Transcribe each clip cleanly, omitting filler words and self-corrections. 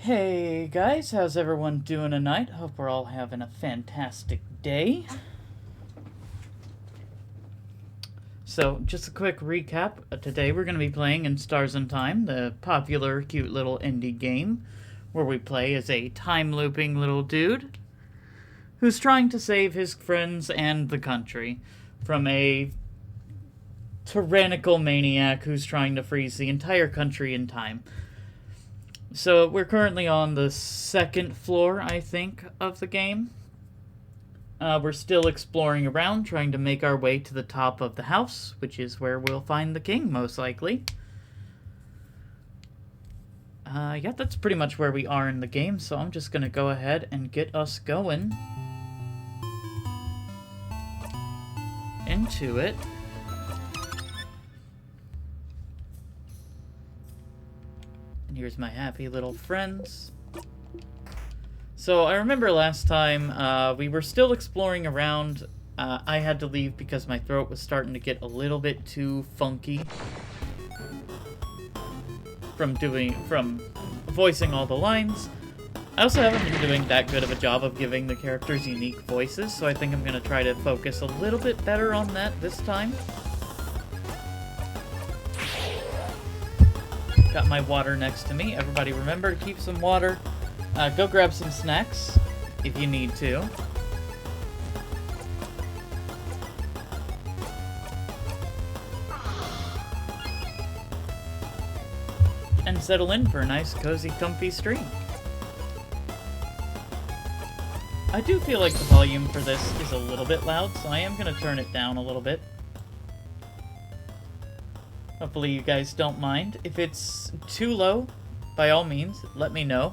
Hey guys, how's everyone doing tonight? Hope we're all having a fantastic day. So, just a quick recap. Today we're going to be playing in Stars in Time, the popular, cute little indie game where we play as a time-looping little dude who's trying to save his friends and the country from a tyrannical maniac who's trying to freeze the entire country in time. So we're currently on the second floor, I think, of the game. We're still exploring around, trying to make our way to the top of the house, which is where we'll find the king, most likely. Yeah, that's pretty much where we are in the game, so I'm just gonna go ahead and get us going into it. And here's my happy little friends. So I remember last time we were still exploring around. I had to leave because my throat was starting to get a little bit too funky from voicing all the lines. I also haven't been doing that good of a job of giving the characters unique voices, so I think I'm going to try to focus a little bit better on that this time. Got my water next to me. Everybody remember to keep some water. Go grab some snacks if you need to. And settle in for a nice, cozy, comfy stream. I do feel like the volume for this is a little bit loud, so I am going to turn it down a little bit. Hopefully you guys don't mind. If it's too low, by all means, let me know.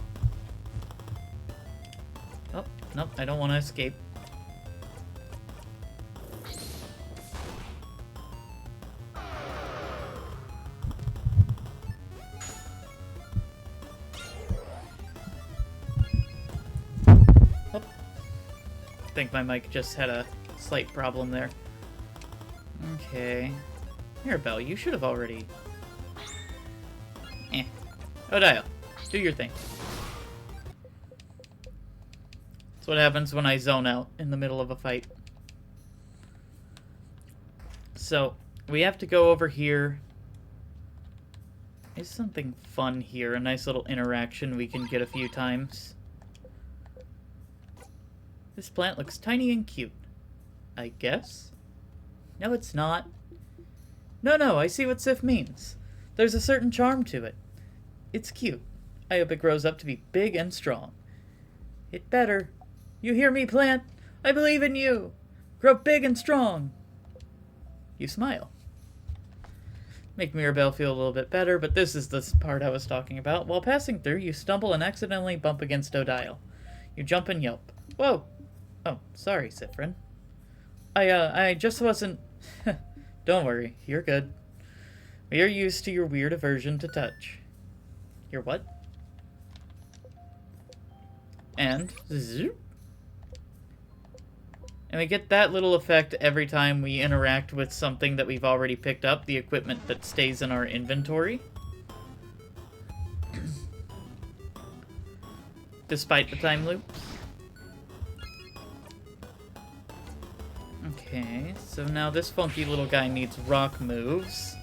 Oh, nope, I don't want to escape. Oh. I think my mic just had a slight problem there. Okay. Here, Belle, you should have already... Odile, do your thing. That's what happens when I zone out in the middle of a fight. So, we have to go over here. There's something fun here, a nice little interaction we can get a few times. This plant looks tiny and cute. I guess? No, it's not. No, I see what Sif means. There's a certain charm to it. It's cute. I hope it grows up to be big and strong. It better. You hear me, plant? I believe in you. Grow big and strong. You smile. Make Mirabelle feel a little bit better, but this is the part I was talking about. While passing through, you stumble and accidentally bump against Odile. You jump and yelp. Whoa! Oh, sorry, Siffrin. I just wasn't... Don't worry, you're good. We are used to your weird aversion to touch. Your what? And zoop. And we get that little effect every time we interact with something that we've already picked up, the equipment that stays in our inventory. Despite the time loops. Okay, so now this funky little guy needs rock moves.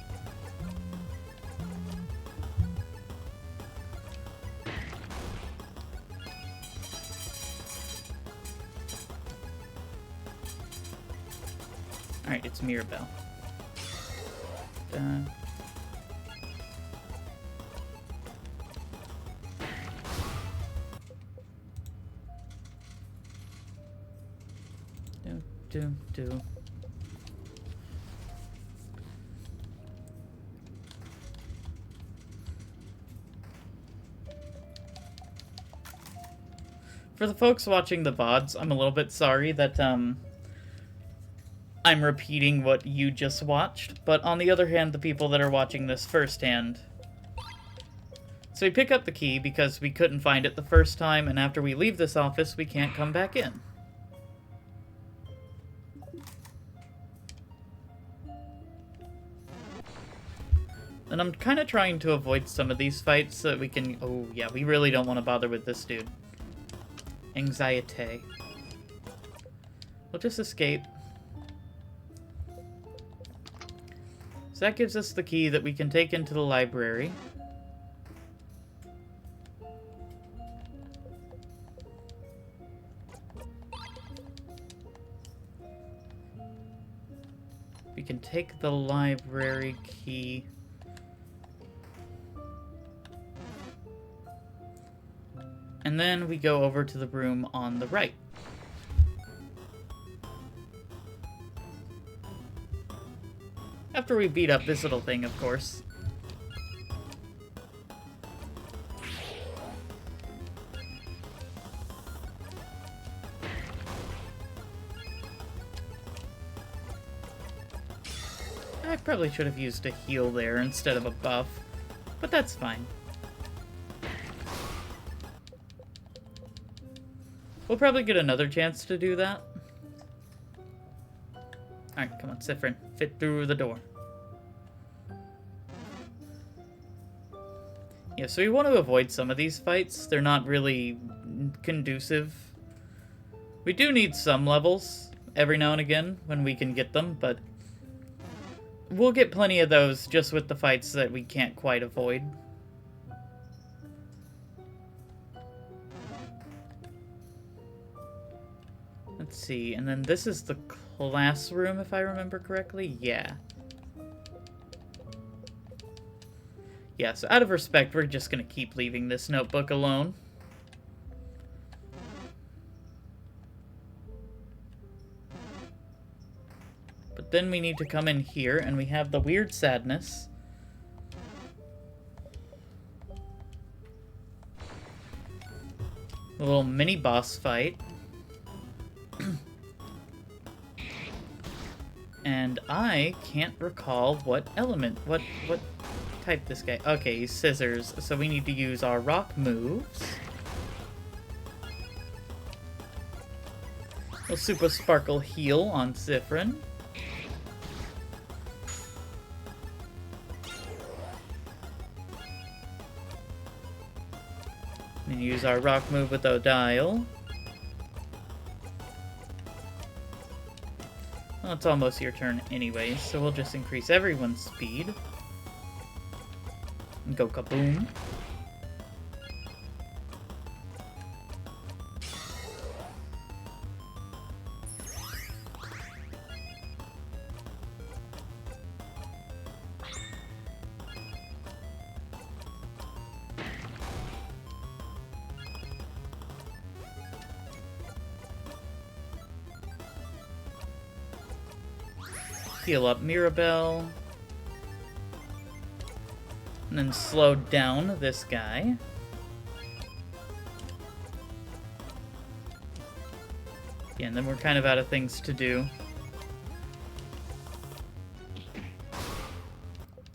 Alright, it's Mirabelle. Do. For the folks watching the VODs, I'm a little bit sorry that, I'm repeating what you just watched, but on the other hand, the people that are watching this firsthand... So we pick up the key because we couldn't find it the first time, and after we leave this office, we can't come back in. And I'm kind of trying to avoid some of these fights so that we can... Oh, yeah, we really don't want to bother with this dude. Anxiety. We'll just escape. So that gives us the key that we can take into the library. We can take the library key. And then we go over to the room on the right. After we beat up this little thing, of course. I probably should have used a heal there instead of a buff, but that's fine. We'll probably get another chance to do that. Alright, come on, Siffrin. Fit through the door. Yeah, so we want to avoid some of these fights. They're not really conducive. We do need some levels every now and again when we can get them, but we'll get plenty of those just with the fights that we can't quite avoid. Let's see, and then this is the classroom, if I remember correctly. Yeah. Yeah, so out of respect, we're just gonna keep leaving this notebook alone. But then we need to come in here, and we have the weird sadness. A little mini boss fight. And I can't recall what element, what type this guy... Okay, he's scissors, so we need to use our rock moves. We'll Super Sparkle heal on Siffrin. And use our rock move with Odile. Well, it's almost your turn anyway, so we'll just increase everyone's speed. And go kaboom. Heal up Mirabelle. And then slow down this guy. Yeah, and then we're kind of out of things to do.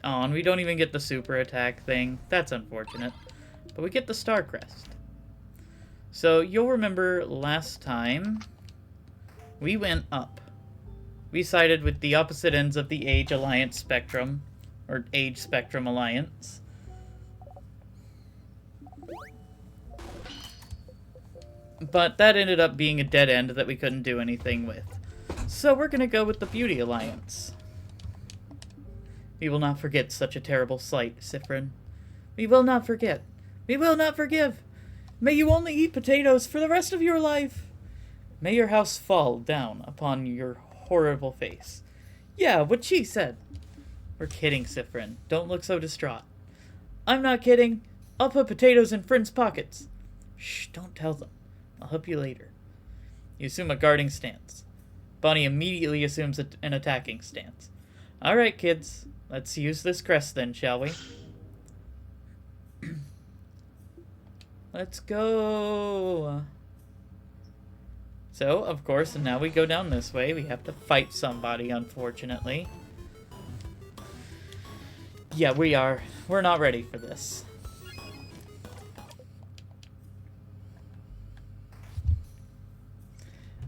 Oh, and we don't even get the super attack thing. That's unfortunate. But we get the Star Crest. So you'll remember last time we went up. We sided with the opposite ends of the Age Alliance spectrum, or Age Spectrum Alliance. But that ended up being a dead end that we couldn't do anything with. So we're gonna go with the Beauty Alliance. We will not forget such a terrible sight, Siffrin. We will not forget. We will not forgive. May you only eat potatoes for the rest of your life. May your house fall down upon your horrible face. Yeah, what she said. We're kidding, Siffrin. Don't look so distraught. I'm not kidding. I'll put potatoes in Friend's pockets. Shh, don't tell them. I'll help you later. You assume a guarding stance. Bonnie immediately assumes an attacking stance. Alright, kids. Let's use this crest then, shall we? Let's go. So, of course, and now we go down this way. We have to fight somebody, unfortunately. Yeah, we're not ready for this.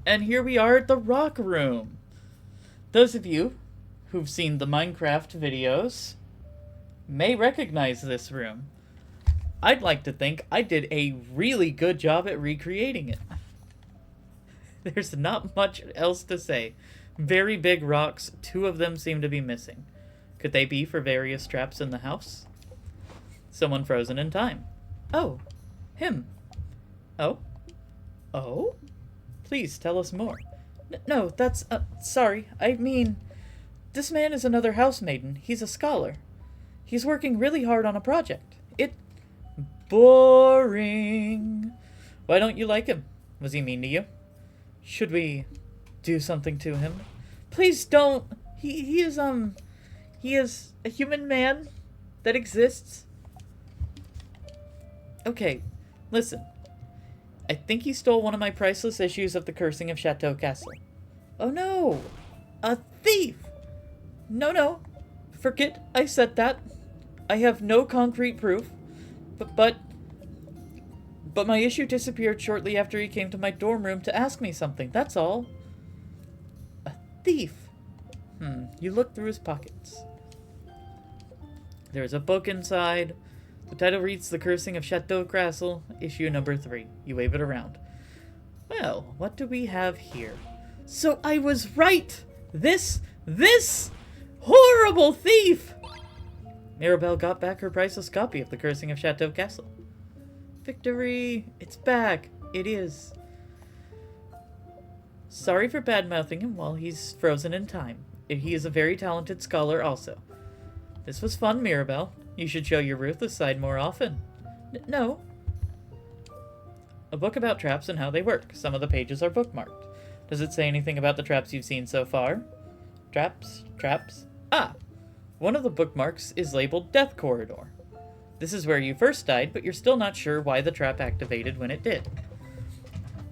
And here we are at the Rock Room. Those of you who've seen the Minecraft videos may recognize this room. I'd like to think I did a really good job at recreating it. There's not much else to say. Very big rocks, 2 of them seem to be missing. Could they be for various traps in the house? Someone frozen in time. Oh, him. Oh? Oh? Please tell us more. No, that's, sorry, I mean, this man is another housemaiden. He's a scholar. He's working really hard on a project. Boring. Why don't you like him? Was he mean to you? Should we do something to him? Please don't. He is a human man that exists. Okay, listen. I think he stole one of my priceless issues of The Cursing of Chateau Castle. Oh no! A thief! No. Forget I said that. I have no concrete proof. But my issue disappeared shortly after he came to my dorm room to ask me something, that's all. A thief? You look through his pockets. There's a book inside. The title reads The Cursing of Chateau Castle, issue number 3. You wave it around. Well, what do we have here? So I was right! This horrible thief! Mirabelle got back her priceless copy of The Cursing of Chateau Castle. Victory! It's back! It is. Sorry for bad-mouthing him while he's frozen in time. He is a very talented scholar also. This was fun, Mirabelle. You should show your ruthless side more often. No. A book about traps and how they work. Some of the pages are bookmarked. Does it say anything about the traps you've seen so far? Traps? Ah! One of the bookmarks is labeled Death Corridor. This is where you first died, but you're still not sure why the trap activated when it did.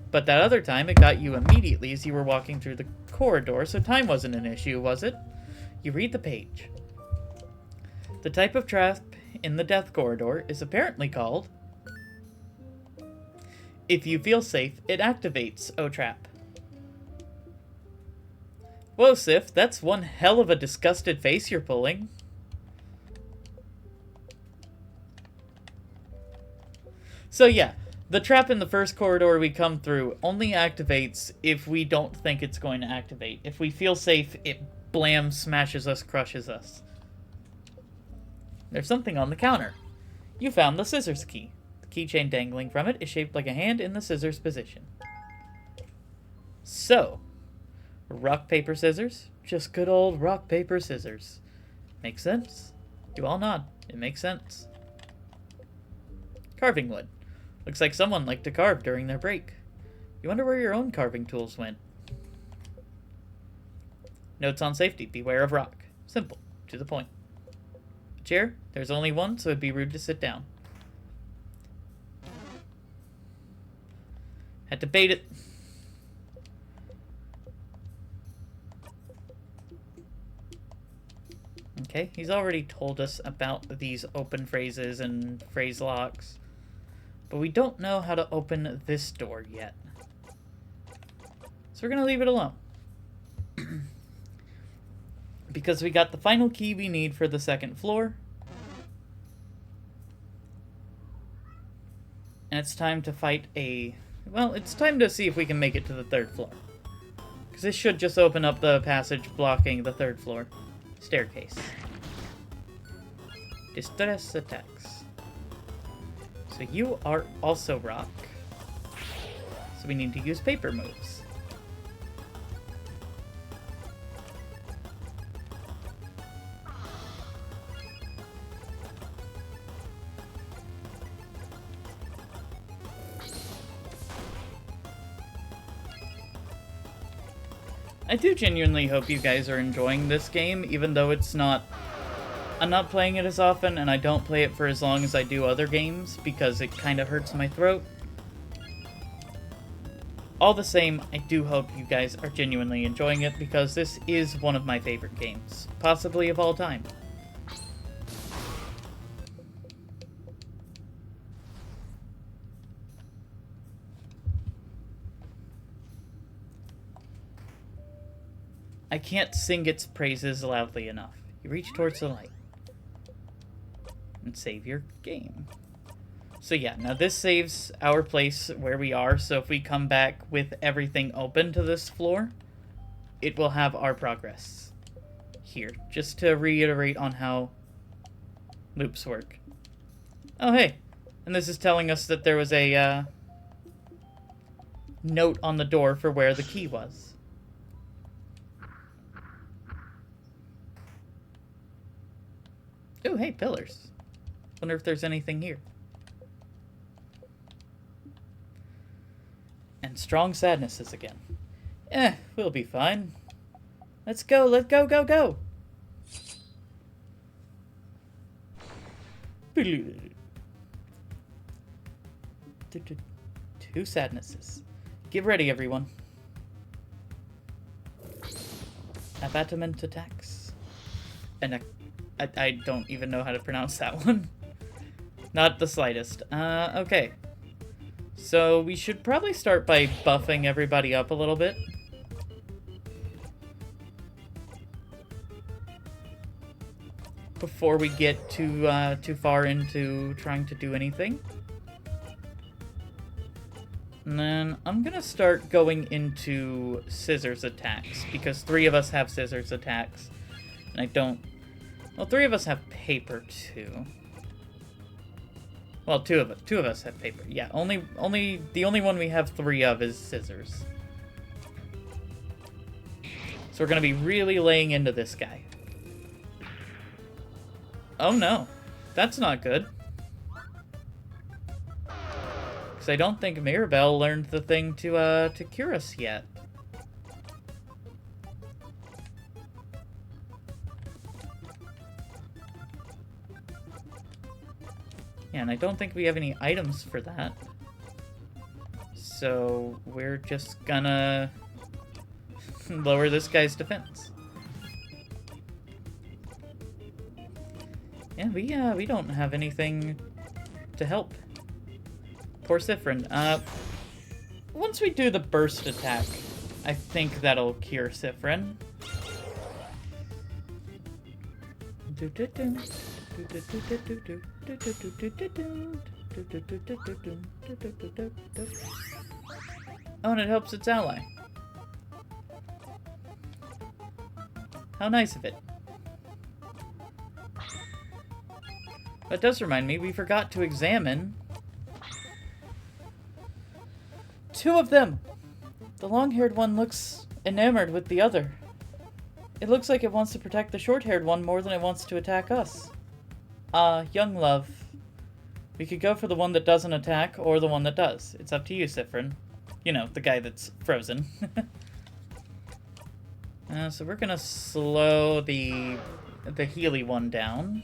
But that other time, it got you immediately as you were walking through the corridor, so time wasn't an issue, was it? You read the page. The type of trap in the Death Corridor is apparently called... If you feel safe, it activates, oh trap. Whoa, Sif, that's one hell of a disgusted face you're pulling. So yeah, the trap in the first corridor we come through only activates if we don't think it's going to activate. If we feel safe, it blam smashes us, crushes us. There's something on the counter. You found the scissors key. The keychain dangling from it is shaped like a hand in the scissors position. So, rock, paper, scissors? Just good old rock, paper, scissors. Makes sense? You all nod. It makes sense. Carving wood. Looks like someone liked to carve during their break. You wonder where your own carving tools went. Notes on safety. Beware of rock. Simple. To the point. A chair? There's only one, so it'd be rude to sit down. Had to bait it. Okay, he's already told us about these open phrases and phrase locks. But we don't know how to open this door yet. So we're going to leave it alone. Because we got the final key we need for the second floor. And it's time to fight a... Well, it's time to see if we can make it to the third floor. Because this should just open up the passage blocking the third floor. Staircase. Distress attacks. So you are also rock. So we need to use paper moves. I do genuinely hope you guys are enjoying this game, even though it's not... I'm not playing it as often, and I don't play it for as long as I do other games, because it kind of hurts my throat. All the same, I do hope you guys are genuinely enjoying it, because this is one of my favorite games, possibly of all time. I can't sing its praises loudly enough. You reach towards the light. and save your game. So yeah, now this saves our place where we are, so if we come back with everything open to this floor, it will have our progress here, just to reiterate on how loops work. Oh hey, and this is telling us that there was a note on the door for where the key was. Oh hey, pillars. Wonder if there's anything here. And strong sadnesses again. We'll be fine. Let's go, go, go! Two sadnesses. Get ready, everyone. Abattement attacks. And I don't even know how to pronounce that one. Not the slightest. Okay. So we should probably start by buffing everybody up a little bit. Before we get too far into trying to do anything. And then I'm gonna start going into scissors attacks, because 3 of us have scissors attacks. And I don't... Well, 3 of us have paper, too. Well, two of us have paper. Yeah, the only one we have 3 of is scissors. So we're gonna be really laying into this guy. Oh no, that's not good. Because I don't think Mirabelle learned the thing to cure us yet. Yeah, and I don't think we have any items for that. So we're just gonna lower this guy's defense. Yeah, we don't have anything to help. Poor Siffrin. Once we do the burst attack, I think that'll cure Siffrin. Oh, and it helps its ally. How nice of it. That does remind me, we forgot to examine 2 of them. The long-haired one looks enamored with the other. It looks like it wants to protect the short-haired one more than it wants to attack us. Young love. We could go for the one that doesn't attack, or the one that does. It's up to you, Siffrin. You know, the guy that's frozen. So we're gonna slow the Healy one down.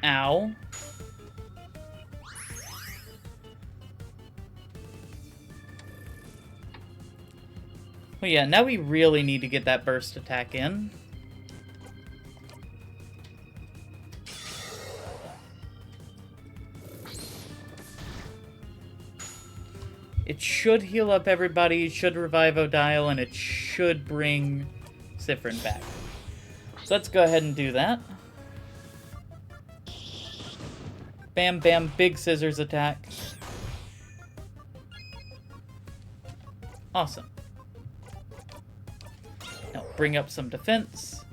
Ow. Well, yeah, now we really need to get that burst attack in. It should heal up everybody, it should revive Odile, and it should bring Siffrin back. So let's go ahead and do that. Bam, bam, big scissors attack. Awesome. Now bring up some defense.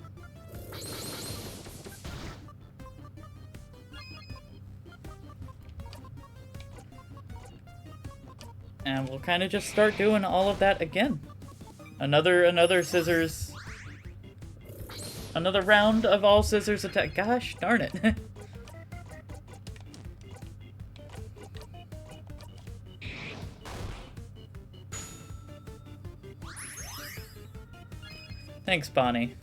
And we'll kind of just start doing all of that again. Another scissors. Another round of all scissors attack. Gosh darn it. Thanks, Bonnie.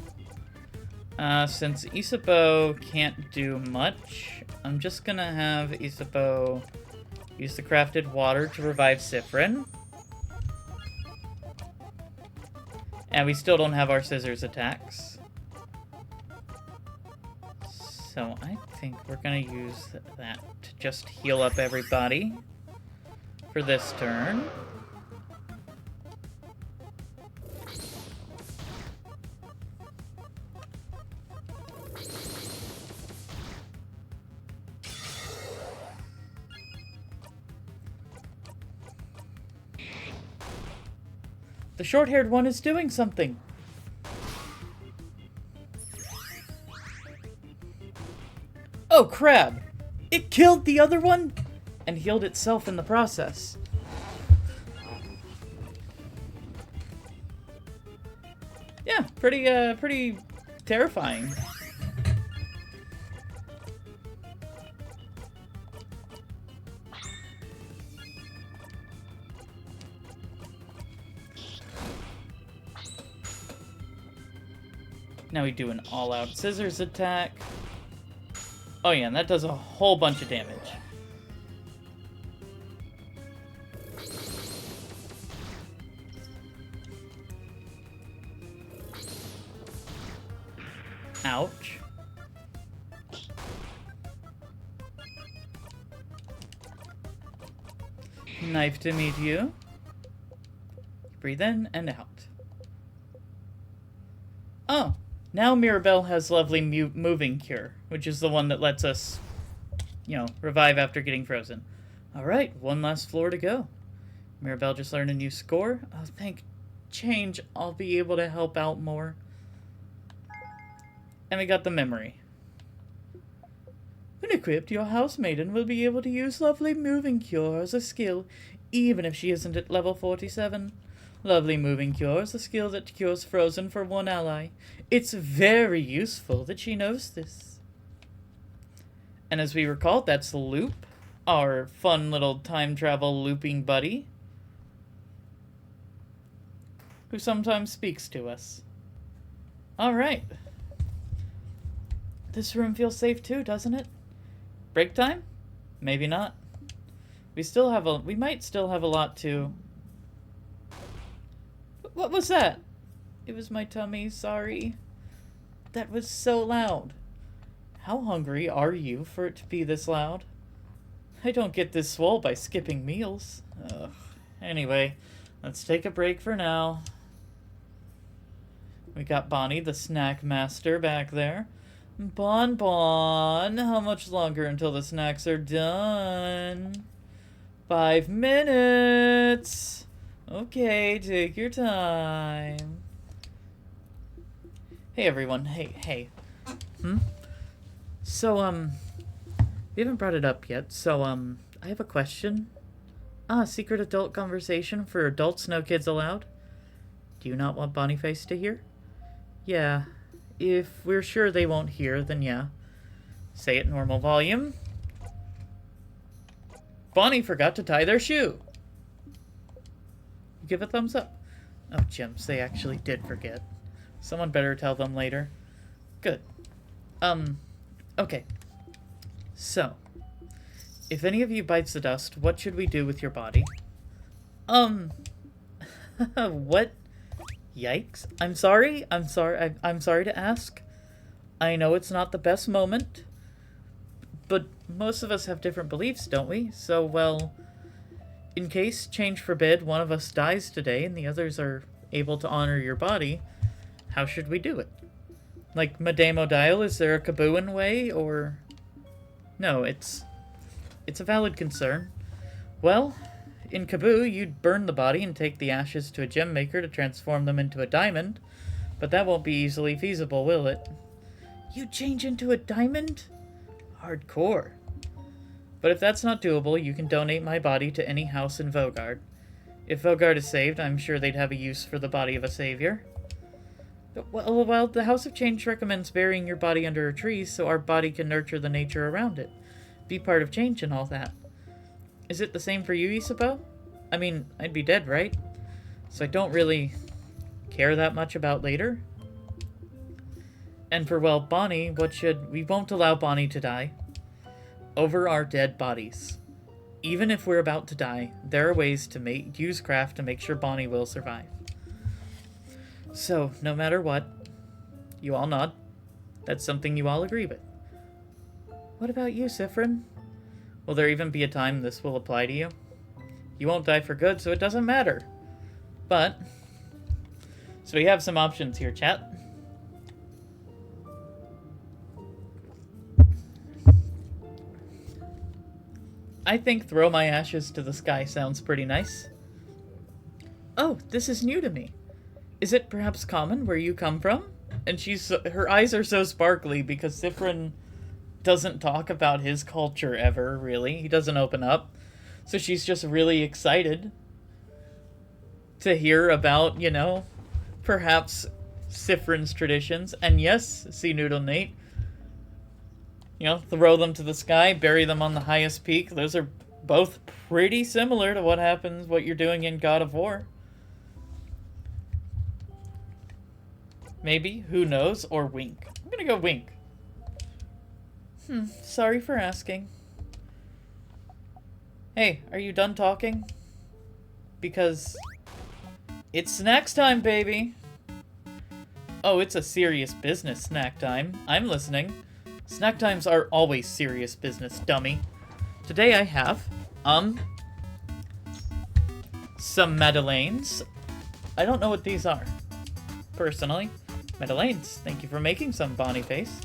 Since Isabeau can't do much, I'm just gonna have Isabeau use the crafted water to revive Siffrin. And we still don't have our scissors attacks. So I think we're gonna use that to just heal up everybody for this turn. The short-haired one is doing something. Oh, crab! It killed the other one and healed itself in the process. Yeah, pretty terrifying. Now we do an all-out scissors attack. Oh yeah, and that does a whole bunch of damage. Ouch. Knife to meet you. Breathe in and out. Oh, now Mirabelle has lovely moving cure, which is the one that lets us, you know, revive after getting frozen. Alright, one last floor to go. Mirabelle just learned a new score. Oh, thank change, I'll be able to help out more. And we got the memory. When equipped, your housemaiden will be able to use Lovely Moving Cure as a skill, even if she isn't at level 47. Lovely Moving Cure is a skill that cures frozen for one ally. It's very useful that she knows this. And as we recall, that's Loop, our fun little time travel looping buddy, who sometimes speaks to us. Alright. This room feels safe too, doesn't it? Break time? Maybe not. We might still have a lot to... What was that? It was my tummy, sorry. That was so loud. How hungry are you for it to be this loud? I don't get this swole by skipping meals. Ugh. Anyway, let's take a break for now. We got Bonnie, the snack master, back there. Bon Bon, how much longer until the snacks are done? 5 minutes! Okay, take your time. Hey everyone, hey. So, we haven't brought it up yet, so, I have a question. Secret adult conversation for adults, no kids allowed? Do you not want Boniface to hear? Yeah. If we're sure they won't hear, then yeah. Say it normal volume. Bonnie forgot to tie their shoe. Give a thumbs up. Oh, gems, they actually did forget. Someone better tell them later. Good. Okay. So, if any of you bites the dust, what should we do with your body? What? Yikes. I'm sorry to ask. I know it's not the best moment, but most of us have different beliefs, don't we? So, well, in case, change forbid, one of us dies today and the others are able to honor your body, how should we do it? Like Madame Odile, is there a Kabooin way, or... No, it's a valid concern. Well, in Kaboo, you'd burn the body and take the ashes to a gem maker to transform them into a diamond, but that won't be easily feasible, will it? You change into a diamond? Hardcore. But if that's not doable, you can donate my body to any house in Vogard. If Vogard is saved, I'm sure they'd have a use for the body of a savior. Well, the House of Change recommends burying your body under a tree so our body can nurture the nature around it. Be part of change and all that. Is it the same for you, Isabeau? I mean, I'd be dead, right? So I don't really care that much about later. And for, well, Bonnie, we won't allow Bonnie to die over our dead bodies. Even if we're about to die, there are ways to use craft to make sure Bonnie will survive. So, no matter what, you all nod. That's something you all agree with. What about you, Siffrin? Will there even be a time this will apply to you? You won't die for good, so it doesn't matter. But, so we have some options here, chat. I think throw my ashes to the sky sounds pretty nice. Oh, this is new to me. Is it perhaps common where you come from? And her eyes are so sparkly because Siffrin doesn't talk about his culture ever, really. He doesn't open up. So she's just really excited to hear about, you know, perhaps Siffrin's traditions. And yes, Sea Noodle Nate, you know, throw them to the sky, bury them on the highest peak. Those are both pretty similar to what you're doing in God of War. Maybe, who knows, or wink. I'm gonna go wink. Sorry for asking. Hey, are you done talking? Because it's snacks time, baby. Oh, it's a serious business snack time. I'm listening. Snack times are always serious business, dummy. Today I have, some Madeleines. I don't know what these are, personally. Madeleines, thank you for making some, Bonnie Face.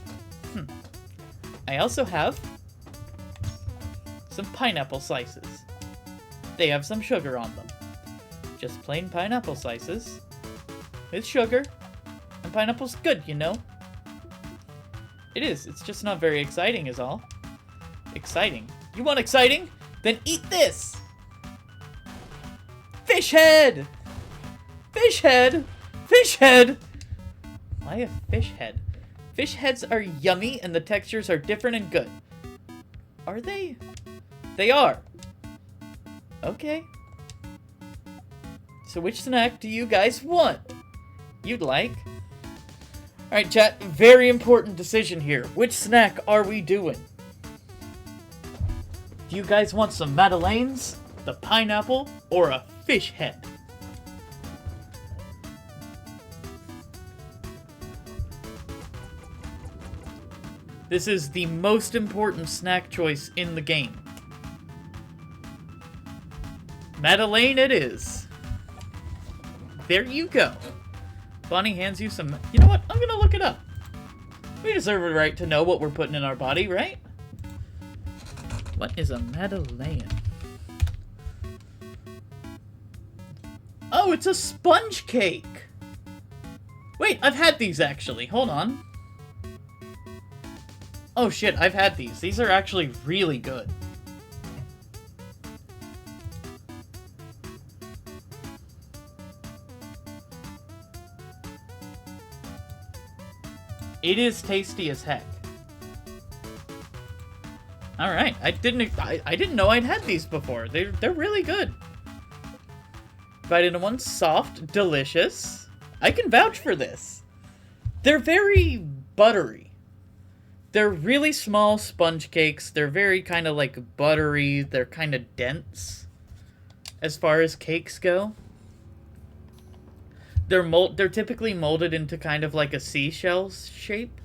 I also have some pineapple slices. They have some sugar on them. Just plain pineapple slices with sugar. And pineapple's good, you know. It is. It's just not very exciting is all. Exciting. You want exciting? Then eat this! Fish head! Fish head! Fish head! Why a fish head? Fish heads are yummy and the textures are different and good. Are they? They are. Okay. So which snack do you guys want? You'd like? Alright, chat. Very important decision here. Which snack are we doing? Do you guys want some Madeleines, the pineapple, or a fish head? This is the most important snack choice in the game. Madeleine it is. There you go. Bonnie hands you some... You know what? I'm gonna look it up. We deserve a right to know what we're putting in our body, right? What is a Madeleine? Oh, it's a sponge cake! Wait, I've had these actually. Hold on. Oh shit, I've had these. These are actually really good. It is tasty as heck. Alright, I didn't know I'd had these before. They're really good. Vitamin 1, soft, delicious. I can vouch for this. They're very buttery. They're really small sponge cakes. They're very kind of like buttery. They're kind of dense as far as cakes go. They're typically molded into kind of like a seashell shape.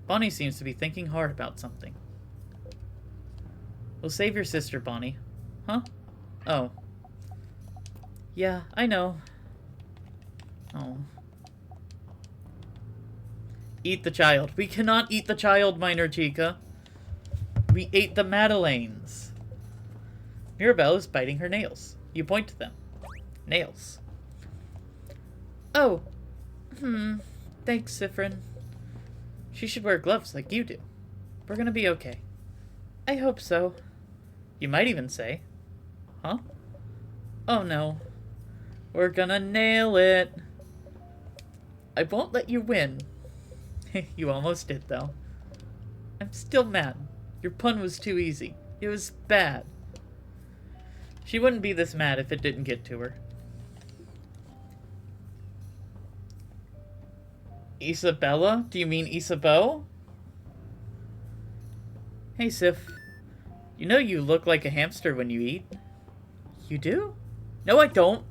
Bonnie seems to be thinking hard about something. We'll save your sister, Bonnie. Huh? Oh. Yeah, I know. Oh. Eat the child. We cannot eat the child, Minor Chica. We ate the Madeleines. Mirabelle is biting her nails. You point to them. Nails. Oh. Thanks, Siffrin. She should wear gloves like you do. We're gonna be okay. I hope so. You might even say. Huh? Oh no. We're gonna nail it. I won't let you win. You almost did, though. I'm still mad. Your pun was too easy. It was bad. She wouldn't be this mad if it didn't get to her. Isabella? Do you mean Isabeau? Hey, Sif. You know you look like a hamster when you eat. You do? No, I don't.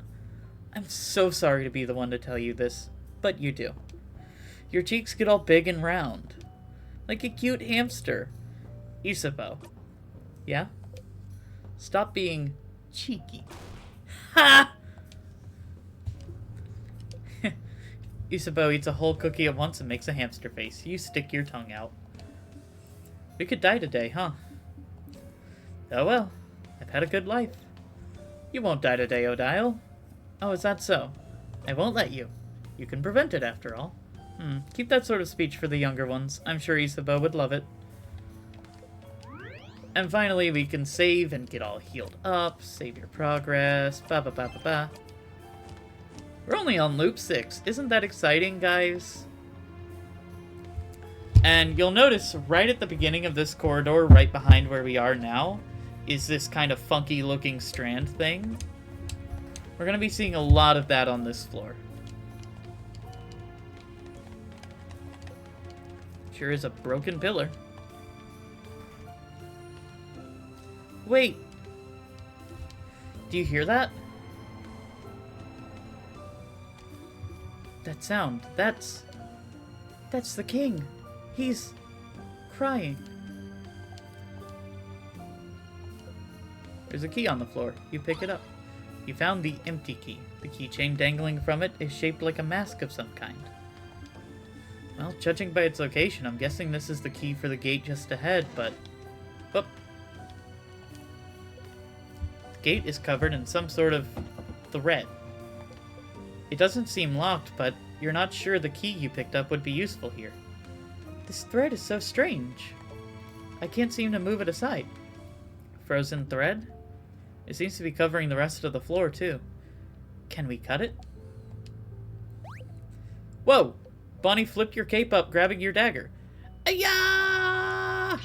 I'm so sorry to be the one to tell you this, but you do. Your cheeks get all big and round. Like a cute hamster. Isabeau. Yeah? Stop being cheeky. Ha! Isabeau eats a whole cookie at once and makes a hamster face. You stick your tongue out. We could die today, huh? Oh well. I've had a good life. You won't die today, Odile. Oh, is that so? I won't let you. You can prevent it, after all. Keep that sort of speech for the younger ones. I'm sure Isabeau would love it. And finally, we can save and get all healed up. Save your progress. Ba ba ba ba ba. We're only on loop 6. Isn't that exciting, guys? And you'll notice right at the beginning of this corridor, right behind where we are now, is this kind of funky looking strand thing. We're going to be seeing a lot of that on this floor. Sure is a broken pillar. Wait. Do you hear that? That sound. That's the king. He's crying. There's a key on the floor. You pick it up. You found the empty key. The keychain dangling from it is shaped like a mask of some kind. Well, judging by its location, I'm guessing this is the key for the gate just ahead, but... Whoop. The gate is covered in some sort of thread. It doesn't seem locked, but you're not sure the key you picked up would be useful here. This thread is so strange. I can't seem to move it aside. Frozen thread? It seems to be covering the rest of the floor, too. Can we cut it? Whoa! Bonnie flipped your cape up, grabbing your dagger. Ayah!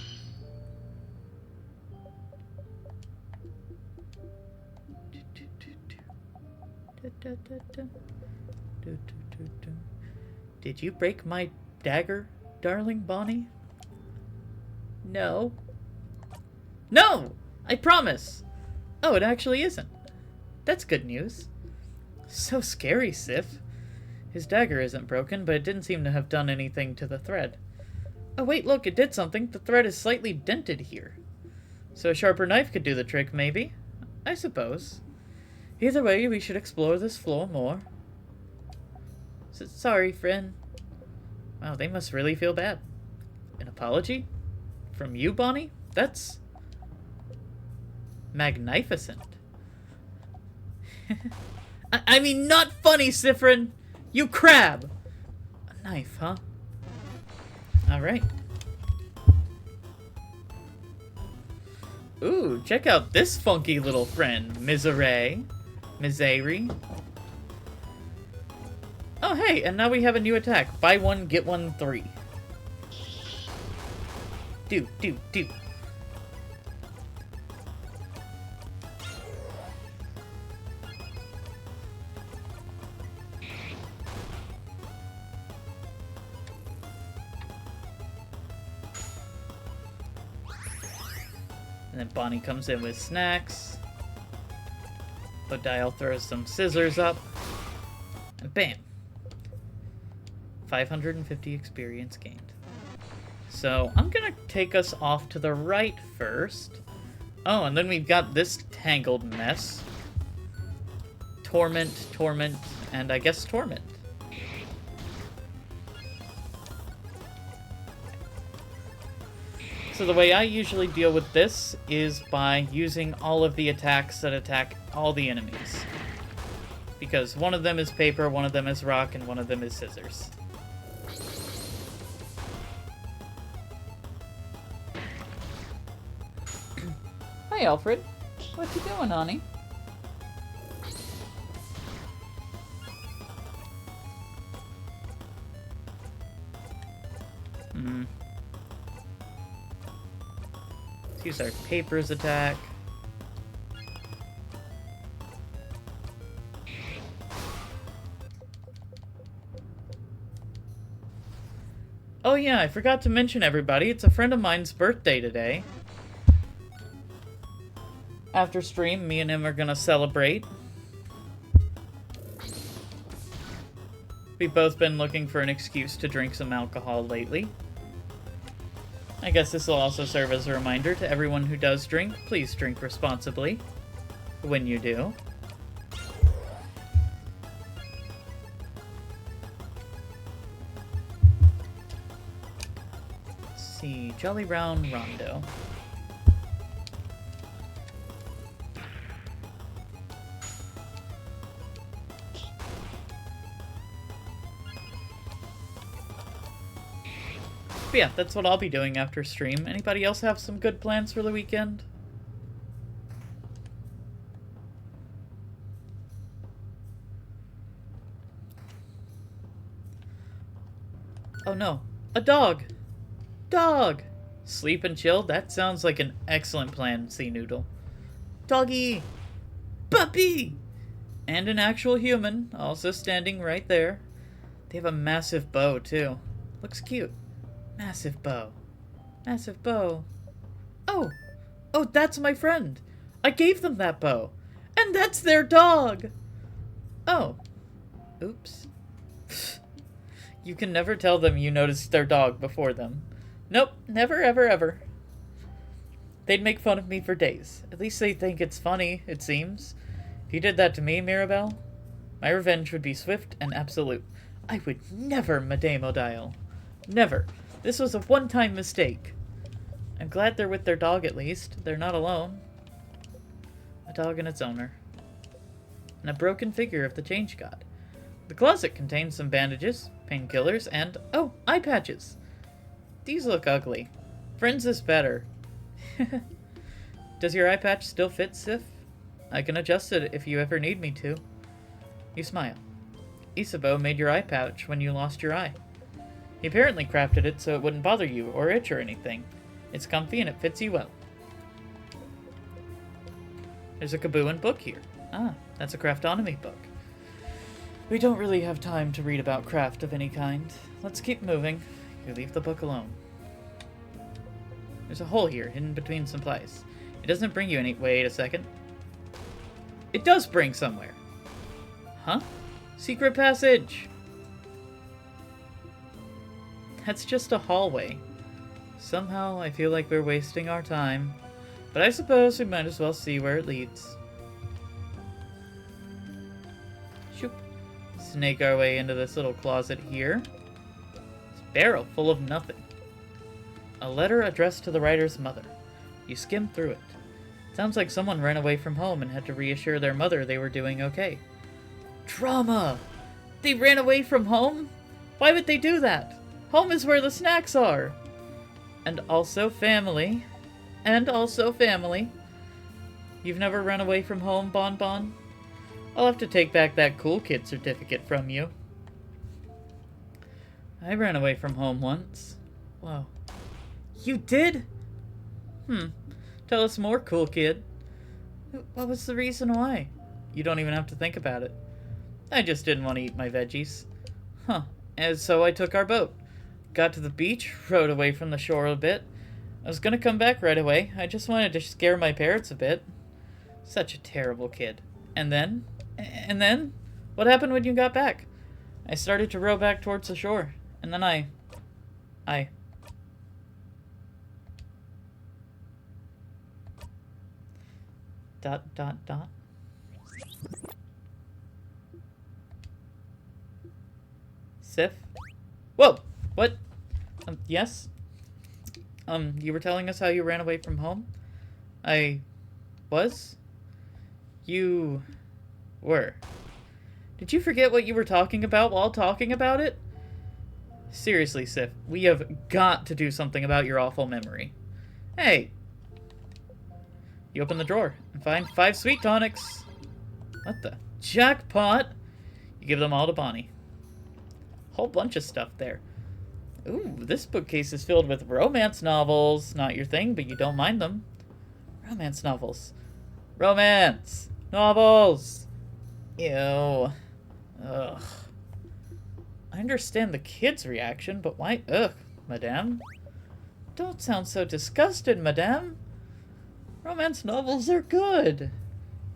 Did you break my dagger, darling Bonnie? No. No! I promise! Oh, it actually isn't. That's good news. So scary, Sif. His dagger isn't broken, but it didn't seem to have done anything to the thread. Oh wait, look, it did something. The thread is slightly dented here. So a sharper knife could do the trick, maybe? I suppose. Either way, we should explore this floor more. Sorry, friend. Wow, they must really feel bad. An apology? From you, Bonnie? That's... magnificent. I mean, not funny, Siffrin! You crab! A knife, huh? Alright. Ooh, check out this funky little friend, Misery. Oh, hey, and now we have a new attack. Buy one, get one 3. Do. And then Bonnie comes in with snacks. Odile throws some scissors up. And bam! 550 experience gained. So, I'm gonna take us off to the right first. Oh, and then we've got this tangled mess. Torment, and I guess Torment. So the way I usually deal with this is by using all of the attacks that attack all the enemies. Because one of them is paper, one of them is rock, and one of them is scissors. Hi, Alfred. What you doing, honey? Let's use our papers attack. Oh yeah, I forgot to mention everybody, it's a friend of mine's birthday today. After stream, me and him are gonna celebrate. We've both been looking for an excuse to drink some alcohol lately. I guess this will also serve as a reminder to everyone who does drink, please drink responsibly. When you do. Let's see, Jolly Round Rondo. But yeah, that's what I'll be doing after stream. Anybody else have some good plans for the weekend? Oh no, a dog! Dog! Sleep and chill? That sounds like an excellent plan, Sea Noodle. Doggy! Puppy! And an actual human, also standing right there. They have a massive bow, too. Looks cute. Massive bow. Massive bow. Oh! Oh, that's my friend! I gave them that bow! And that's their dog! Oh. Oops. You can never tell them you noticed their dog before them. Nope, never, ever, ever. They'd make fun of me for days. At least they think it's funny, it seems. If you did that to me, Mirabelle, my revenge would be swift and absolute. I would never, Madame Odile. Never. This was a one-time mistake. I'm glad they're with their dog at least. They're not alone. A dog and its owner. And a broken figure of the Change God. The closet contains some bandages, painkillers, and, oh, eye patches. These look ugly. Friends is better. Does your eye patch still fit, Sif? I can adjust it if you ever need me to. You smile. Isabeau made your eye pouch when you lost your eye. He apparently crafted it so it wouldn't bother you or itch or anything. It's comfy and it fits you well. There's a Kabooin book here. Ah, that's a Craftonomy book. We don't really have time to read about craft of any kind. Let's keep moving. You leave the book alone. There's a hole here, hidden between supplies. It doesn't bring you any... Wait a second. It does bring somewhere. Huh? Secret passage! That's just a hallway. Somehow, I feel like we're wasting our time. But I suppose we might as well see where it leads. Shoop. Snake our way into this little closet here. It's a barrel full of nothing. A letter addressed to the writer's mother. You skim through it. Sounds like someone ran away from home and had to reassure their mother they were doing okay. Drama! They ran away from home? Why would they do that? Home is where the snacks are! And also family. And also family. You've never run away from home, Bon Bon? I'll have to take back that cool kid certificate from you. I ran away from home once. Whoa. You did? Tell us more, cool kid. What was the reason why? You don't even have to think about it. I just didn't want to eat my veggies. Huh. And so I took our boat. Got to the beach, rowed away from the shore a bit. I was gonna come back right away. I just wanted to scare my parents a bit. Such a terrible kid. And then? What happened when you got back? I started to row back towards the shore. And then I... Dot, dot, dot. Sif? Whoa! What? Yes? You were telling us how you ran away from home? I... was? You... were. Did you forget what you were talking about while talking about it? Seriously, Sif, we have got to do something about your awful memory. Hey! You open the drawer and find 5 sweet tonics. What the? Jackpot! You give them all to Bonnie. Whole bunch of stuff there. Ooh, this bookcase is filled with romance novels. Not your thing, but you don't mind them. Romance novels. Romance! Novels! Ew. Ugh. I understand the kids' reaction, but why ugh, madame? Don't sound so disgusted, madame. Romance novels are good.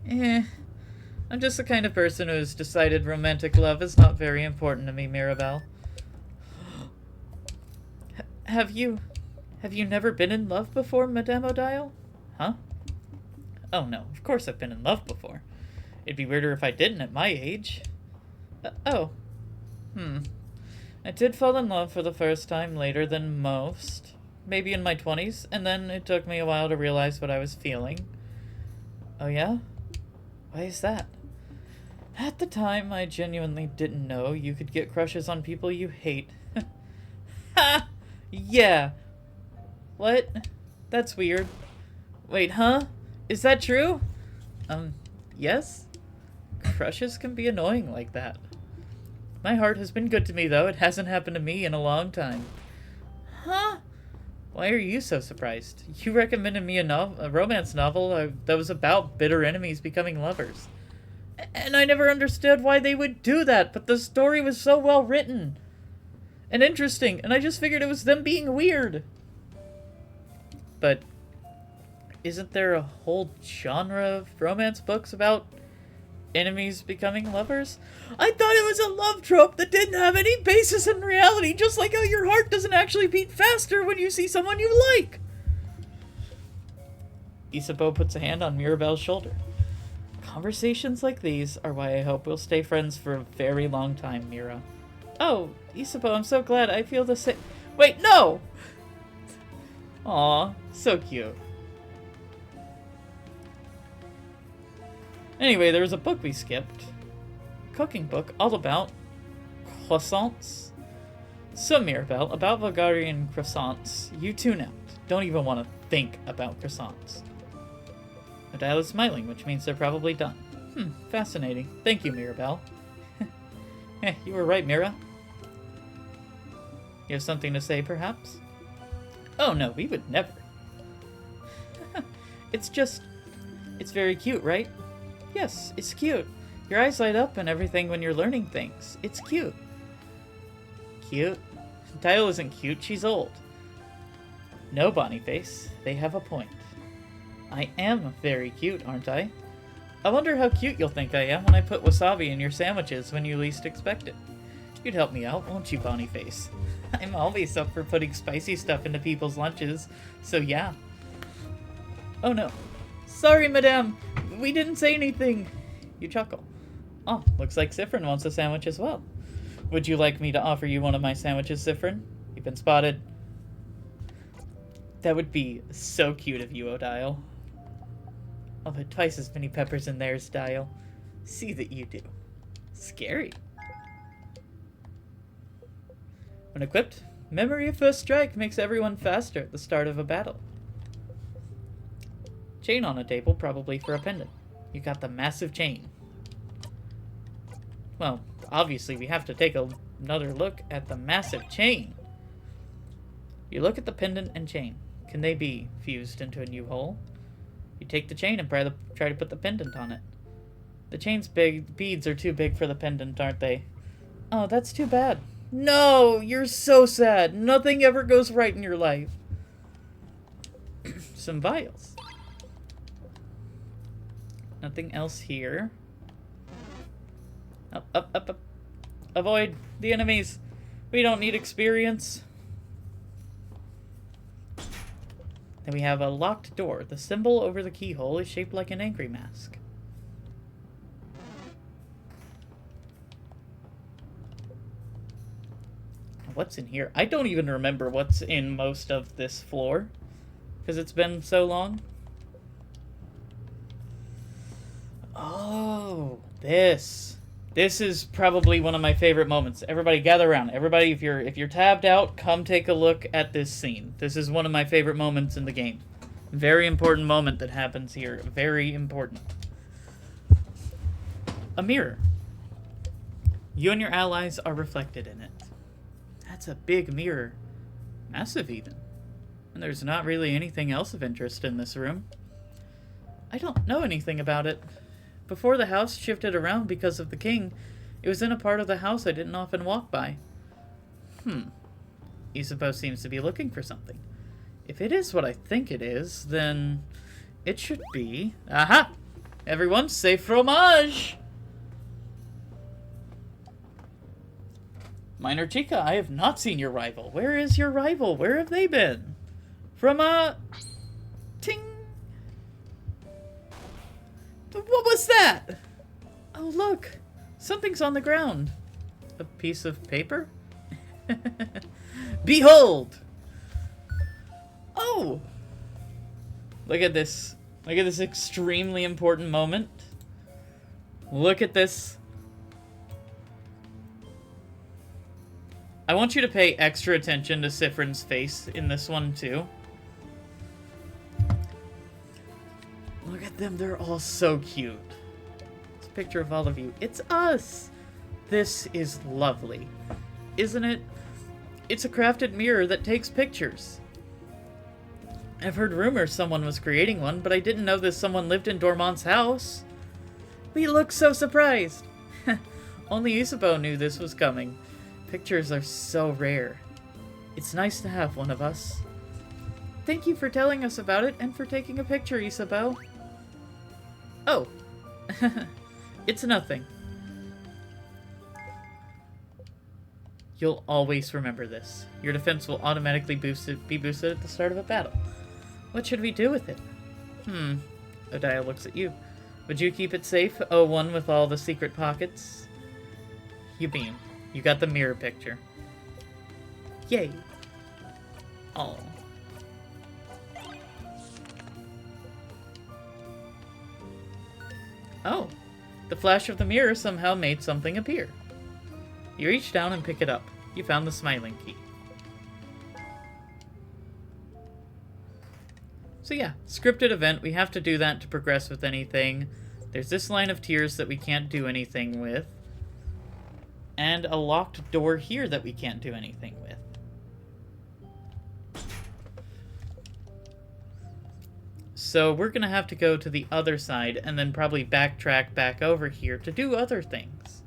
I'm just the kind of person who's decided romantic love is not very important to me, Mirabelle. Have you Have you never been in love before, Madame Odile? Huh? Oh no, of course I've been in love before. It'd be weirder if I didn't at my age. Oh. I did fall in love for the first time later than most. Maybe in my 20s, and then it took me a while to realize what I was feeling. Oh yeah? Why is that? At the time, I genuinely didn't know you could get crushes on people you hate. Ha! Yeah. What? That's weird. Wait, huh? Is that true? Yes? Crushes can be annoying like that. My heart has been good to me, though. It hasn't happened to me in a long time. Huh? Why are you so surprised? You recommended me a romance novel that was about bitter enemies becoming lovers. And I never understood why they would do that, but the story was so well written and interesting, and I just figured it was them being weird. But isn't there a whole genre of romance books about enemies becoming lovers? I thought it was a love trope that didn't have any basis in reality, just like how your heart doesn't actually beat faster when you see someone you like. Isabeau puts a hand on Mirabelle's shoulder. Conversations like these are why I hope we'll stay friends for a very long time, Mira. Oh, Isabeau, I'm so glad. I feel the same. Wait, no! Aw, so cute. Anyway, there was a book we skipped. A cooking book all about croissants. So, Mirabelle, about Bulgarian croissants, you tune out. Don't even want to think about croissants. Odile is smiling, which means they're probably done. Fascinating. Thank you, Mirabelle. You were right, Mira. You have something to say, perhaps? Oh no, we would never. It's very cute, right? Yes, it's cute. Your eyes light up and everything when you're learning things. It's cute. Cute? Odile isn't cute, she's old. No, Boniface, they have a point. I am very cute, aren't I? I wonder how cute you'll think I am when I put wasabi in your sandwiches when you least expect it. You'd help me out, won't you, Boniface? I'm always up for putting spicy stuff into people's lunches, so yeah. Oh no. Sorry, madame. We didn't say anything. You chuckle. Oh, looks like Siffrin wants a sandwich as well. Would you like me to offer you one of my sandwiches, Siffrin? You've been spotted. That would be so cute of you, Odile. I'll put twice as many peppers in there, Dial. See that you do. Scary. When equipped, Memory of First Strike makes everyone faster at the start of a battle. Chain on a table, probably for a pendant. You got the massive chain. Well, obviously we have to take another look at the massive chain. You look at the pendant and chain. Can they be fused into a new whole? You take the chain and try to put the pendant on it. The chain's beads are too big for the pendant, aren't they? Oh, that's too bad. No, you're so sad. Nothing ever goes right in your life. Some vials. Nothing else here. Up, up, up, up. Avoid the enemies. We don't need experience. Then we have a locked door. The symbol over the keyhole is shaped like an angry mask. What's in here? I don't even remember what's in most of this floor, because it's been so long. Oh, this is probably one of my favorite moments. Everybody gather around. Everybody, if you're tabbed out, come take a look at this scene. This is one of my favorite moments in the game. Very important moment that happens here. Very important. A mirror. You and your allies are reflected in it. That's a big mirror. Massive, even. And there's not really anything else of interest in this room. I don't know anything about it. Before the house shifted around because of the king, it was in a part of the house I didn't often walk by. Isabeau seems to be looking for something. If it is what I think it is, then it should be... Aha! Everyone say fromage! Minor Chica, I have not seen your rival. Where is your rival? Where have they been? from a... ting! What was that? Oh, look! Something's on the ground. A piece of paper? Behold! Oh! Look at this. Look at this extremely important moment. Look at this. I want you to pay extra attention to Siffrin's face in this one, too. Look at them. They're all so cute. It's a picture of all of you. It's us! This is lovely. Isn't it? It's a crafted mirror that takes pictures. I've heard rumors someone was creating one, but I didn't know this someone lived in Dormont's house. We look so surprised. Only Isabeau knew this was coming. Pictures are so rare. It's nice to have one of us. Thank you for telling us about it and for taking a picture, Isabeau. Oh. It's nothing. You'll always remember this. Your defense will automatically be boosted at the start of a battle. What should we do with it? Odia looks at you. Would you keep it safe, O1 with all the secret pockets? You beam. You got the mirror picture. Yay. Oh. Oh. The flash of the mirror somehow made something appear. You reach down and pick it up. You found the smiling key. So yeah, scripted event. We have to do that to progress with anything. There's this line of tears that we can't do anything with. And a locked door here that we can't do anything with. So we're going to have to go to the other side and then probably backtrack back over here to do other things.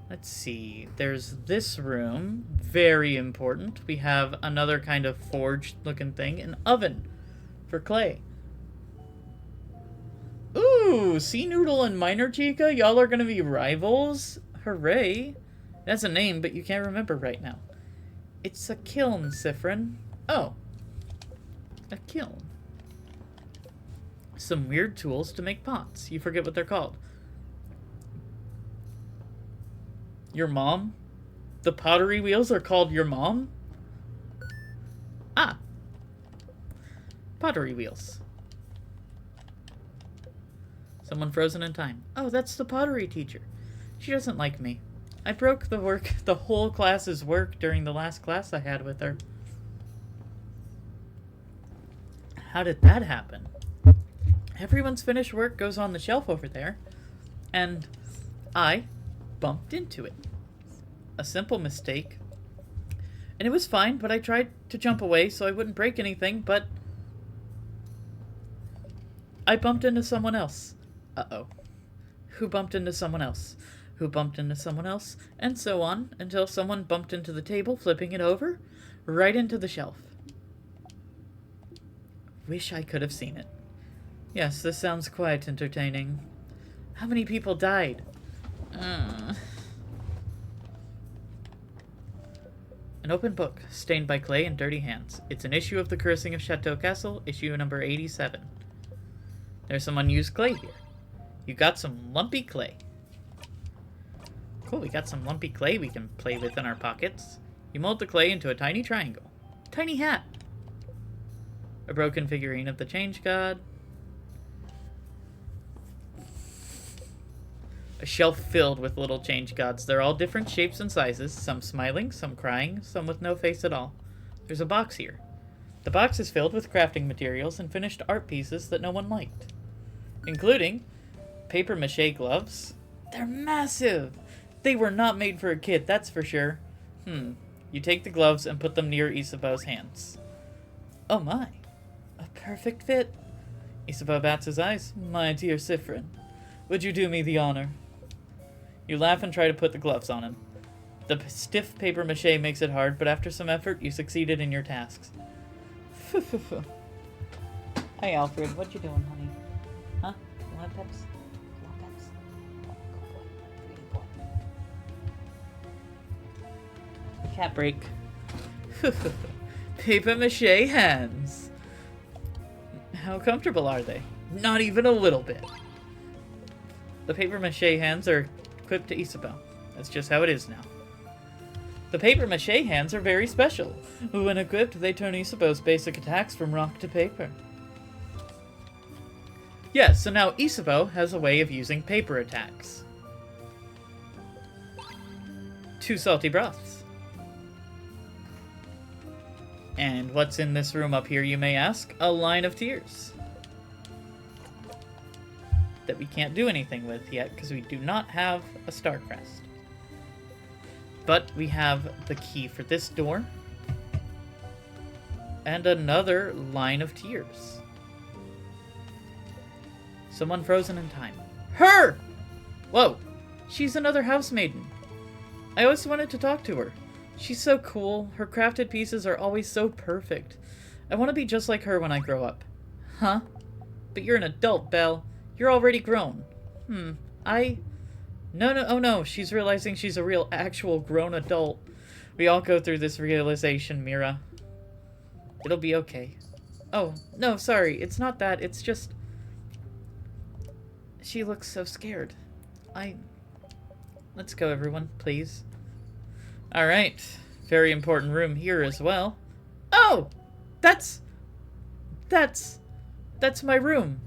Let's see. There's this room. Very important. We have another kind of forged looking thing. An oven for clay. Ooh, Sea Noodle and Minor Chica? Y'all are going to be rivals? Hooray. It has a name, but you can't remember right now. It's a kiln, Siffrin. Oh. A kiln. Some weird tools to make pots. You forget what they're called. Your mom? The pottery wheels are called your mom? Ah. Pottery wheels. Someone frozen in time. Oh, that's the pottery teacher. She doesn't like me. I broke the whole class's work during the last class I had with her. How did that happen? Everyone's finished work goes on the shelf over there, and I bumped into it. A simple mistake. And it was fine, but I tried to jump away so I wouldn't break anything, but I bumped into someone else. Uh-oh. Who bumped into someone else? Who bumped into someone else? And so on, until someone bumped into the table, flipping it over, right into the shelf. Wish I could have seen it. Yes, this sounds quite entertaining. How many people died? An open book, stained by clay and dirty hands. It's an issue of the Cursing of Chateau Castle, issue number 87. There's some unused clay here. You got some lumpy clay. Cool, we got some lumpy clay we can play with in our pockets. You mold the clay into a tiny triangle. Tiny hat. A broken figurine of the Change God. A shelf filled with little Change Gods. They're all different shapes and sizes. Some smiling, some crying, some with no face at all. There's a box here. The box is filled with crafting materials and finished art pieces that no one liked. Including paper mache gloves. They're massive! They were not made for a kid, that's for sure. You take the gloves and put them near Isabeau's hands. Oh my. A perfect fit. Isabeau bats his eyes. My dear Siffrin, would you do me the honor? You laugh and try to put the gloves on him. The stiff paper mache makes it hard, but after some effort, you succeeded in your tasks. Hi, Alfred. What you doing, honey? Huh? You want peps? You want peps? Oh, good boy. Really boy. Cat break. Paper mache hands. How comfortable are they? Not even a little bit. The paper mache hands are equipped to Isabelle. That's just how it is now. The paper mache hands are very special. When equipped, they turn Isabelle's basic attacks from rock to paper. Yes, so now Isabelle has a way of using paper attacks. 2 salty broths. And what's in this room up here, you may ask? A line of tears. That we can't do anything with yet, because we do not have a star crest. But we have the key for this door. And another line of tears. Someone frozen in time. Her! Whoa! She's another housemaiden. I always wanted to talk to her. She's so cool. Her crafted pieces are always so perfect. I want to be just like her when I grow up. Huh? But you're an adult, Belle. You're already grown. No, oh no, she's realizing she's a real, actual grown adult. We all go through this realization, Mira. It'll be okay. Oh, no, sorry, it's not that, it's just... She looks so scared. Let's go, everyone, please. Alright, very important room here as well. Oh! That's my room.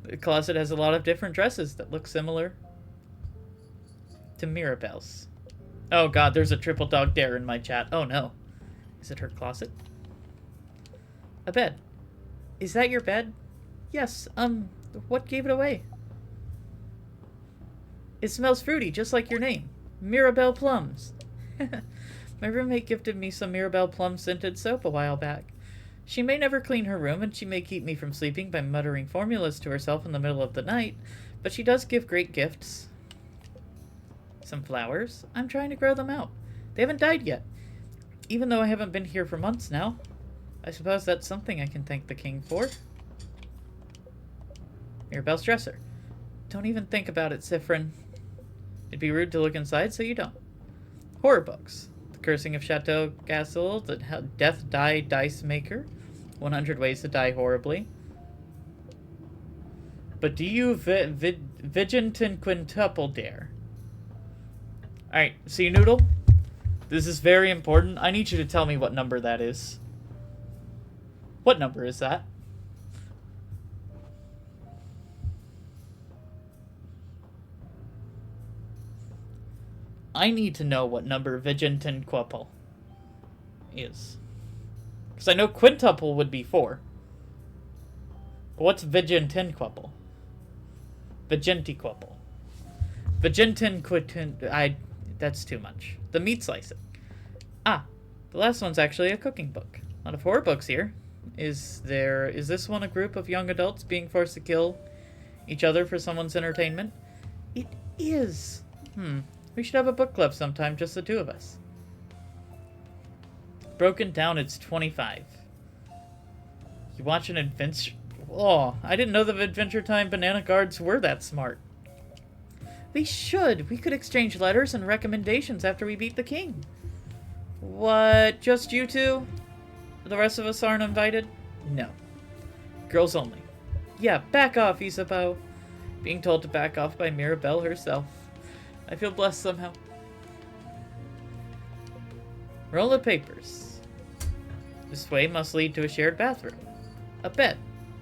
The closet has a lot of different dresses that look similar to Mirabelle's. Oh god, there's a triple dog dare in my chat. Oh no. Is it her closet? A bed. Is that your bed? Yes, what gave it away? It smells fruity, just like your name. Mirabelle Plums. My roommate gifted me some Mirabelle Plum scented soap a while back. She may never clean her room, and she may keep me from sleeping by muttering formulas to herself in the middle of the night, but she does give great gifts. Some flowers. I'm trying to grow them out. They haven't died yet, even though I haven't been here for months now. I suppose that's something I can thank the king for. Mirabelle's dresser. Don't even think about it, Siffrin. It'd be rude to look inside, so you don't. Horror books. The Cursing of Chateau Gasol, The Death Die Dice Maker, 100 Ways to Die Horribly. But do you Viginton Quintuple dare? Alright, see Noodle? This is very important. I need you to tell me what number that is. What number is that? I need to know what number Vigintinquuple is. Because I know quintuple would be 4. But what's Vigintinquuple? Vigintiquuple. Vigintinquutin... That's too much. The meat slicing. Ah, the last one's actually a cooking book. A lot of horror books here. Is this one a group of young adults being forced to kill each other for someone's entertainment? It is. We should have a book club sometime, just the 2 of us. Broken down, it's 25. You watch an adventure... Oh, I didn't know the Adventure Time banana guards were that smart. We should. We could exchange letters and recommendations after we beat the king. What, just you 2? The rest of us aren't invited? No. Girls only. Yeah, back off, Isabeau. Being told to back off by Mirabelle herself. I feel blessed somehow. Roll of papers. This way must lead to a shared bathroom. A bed.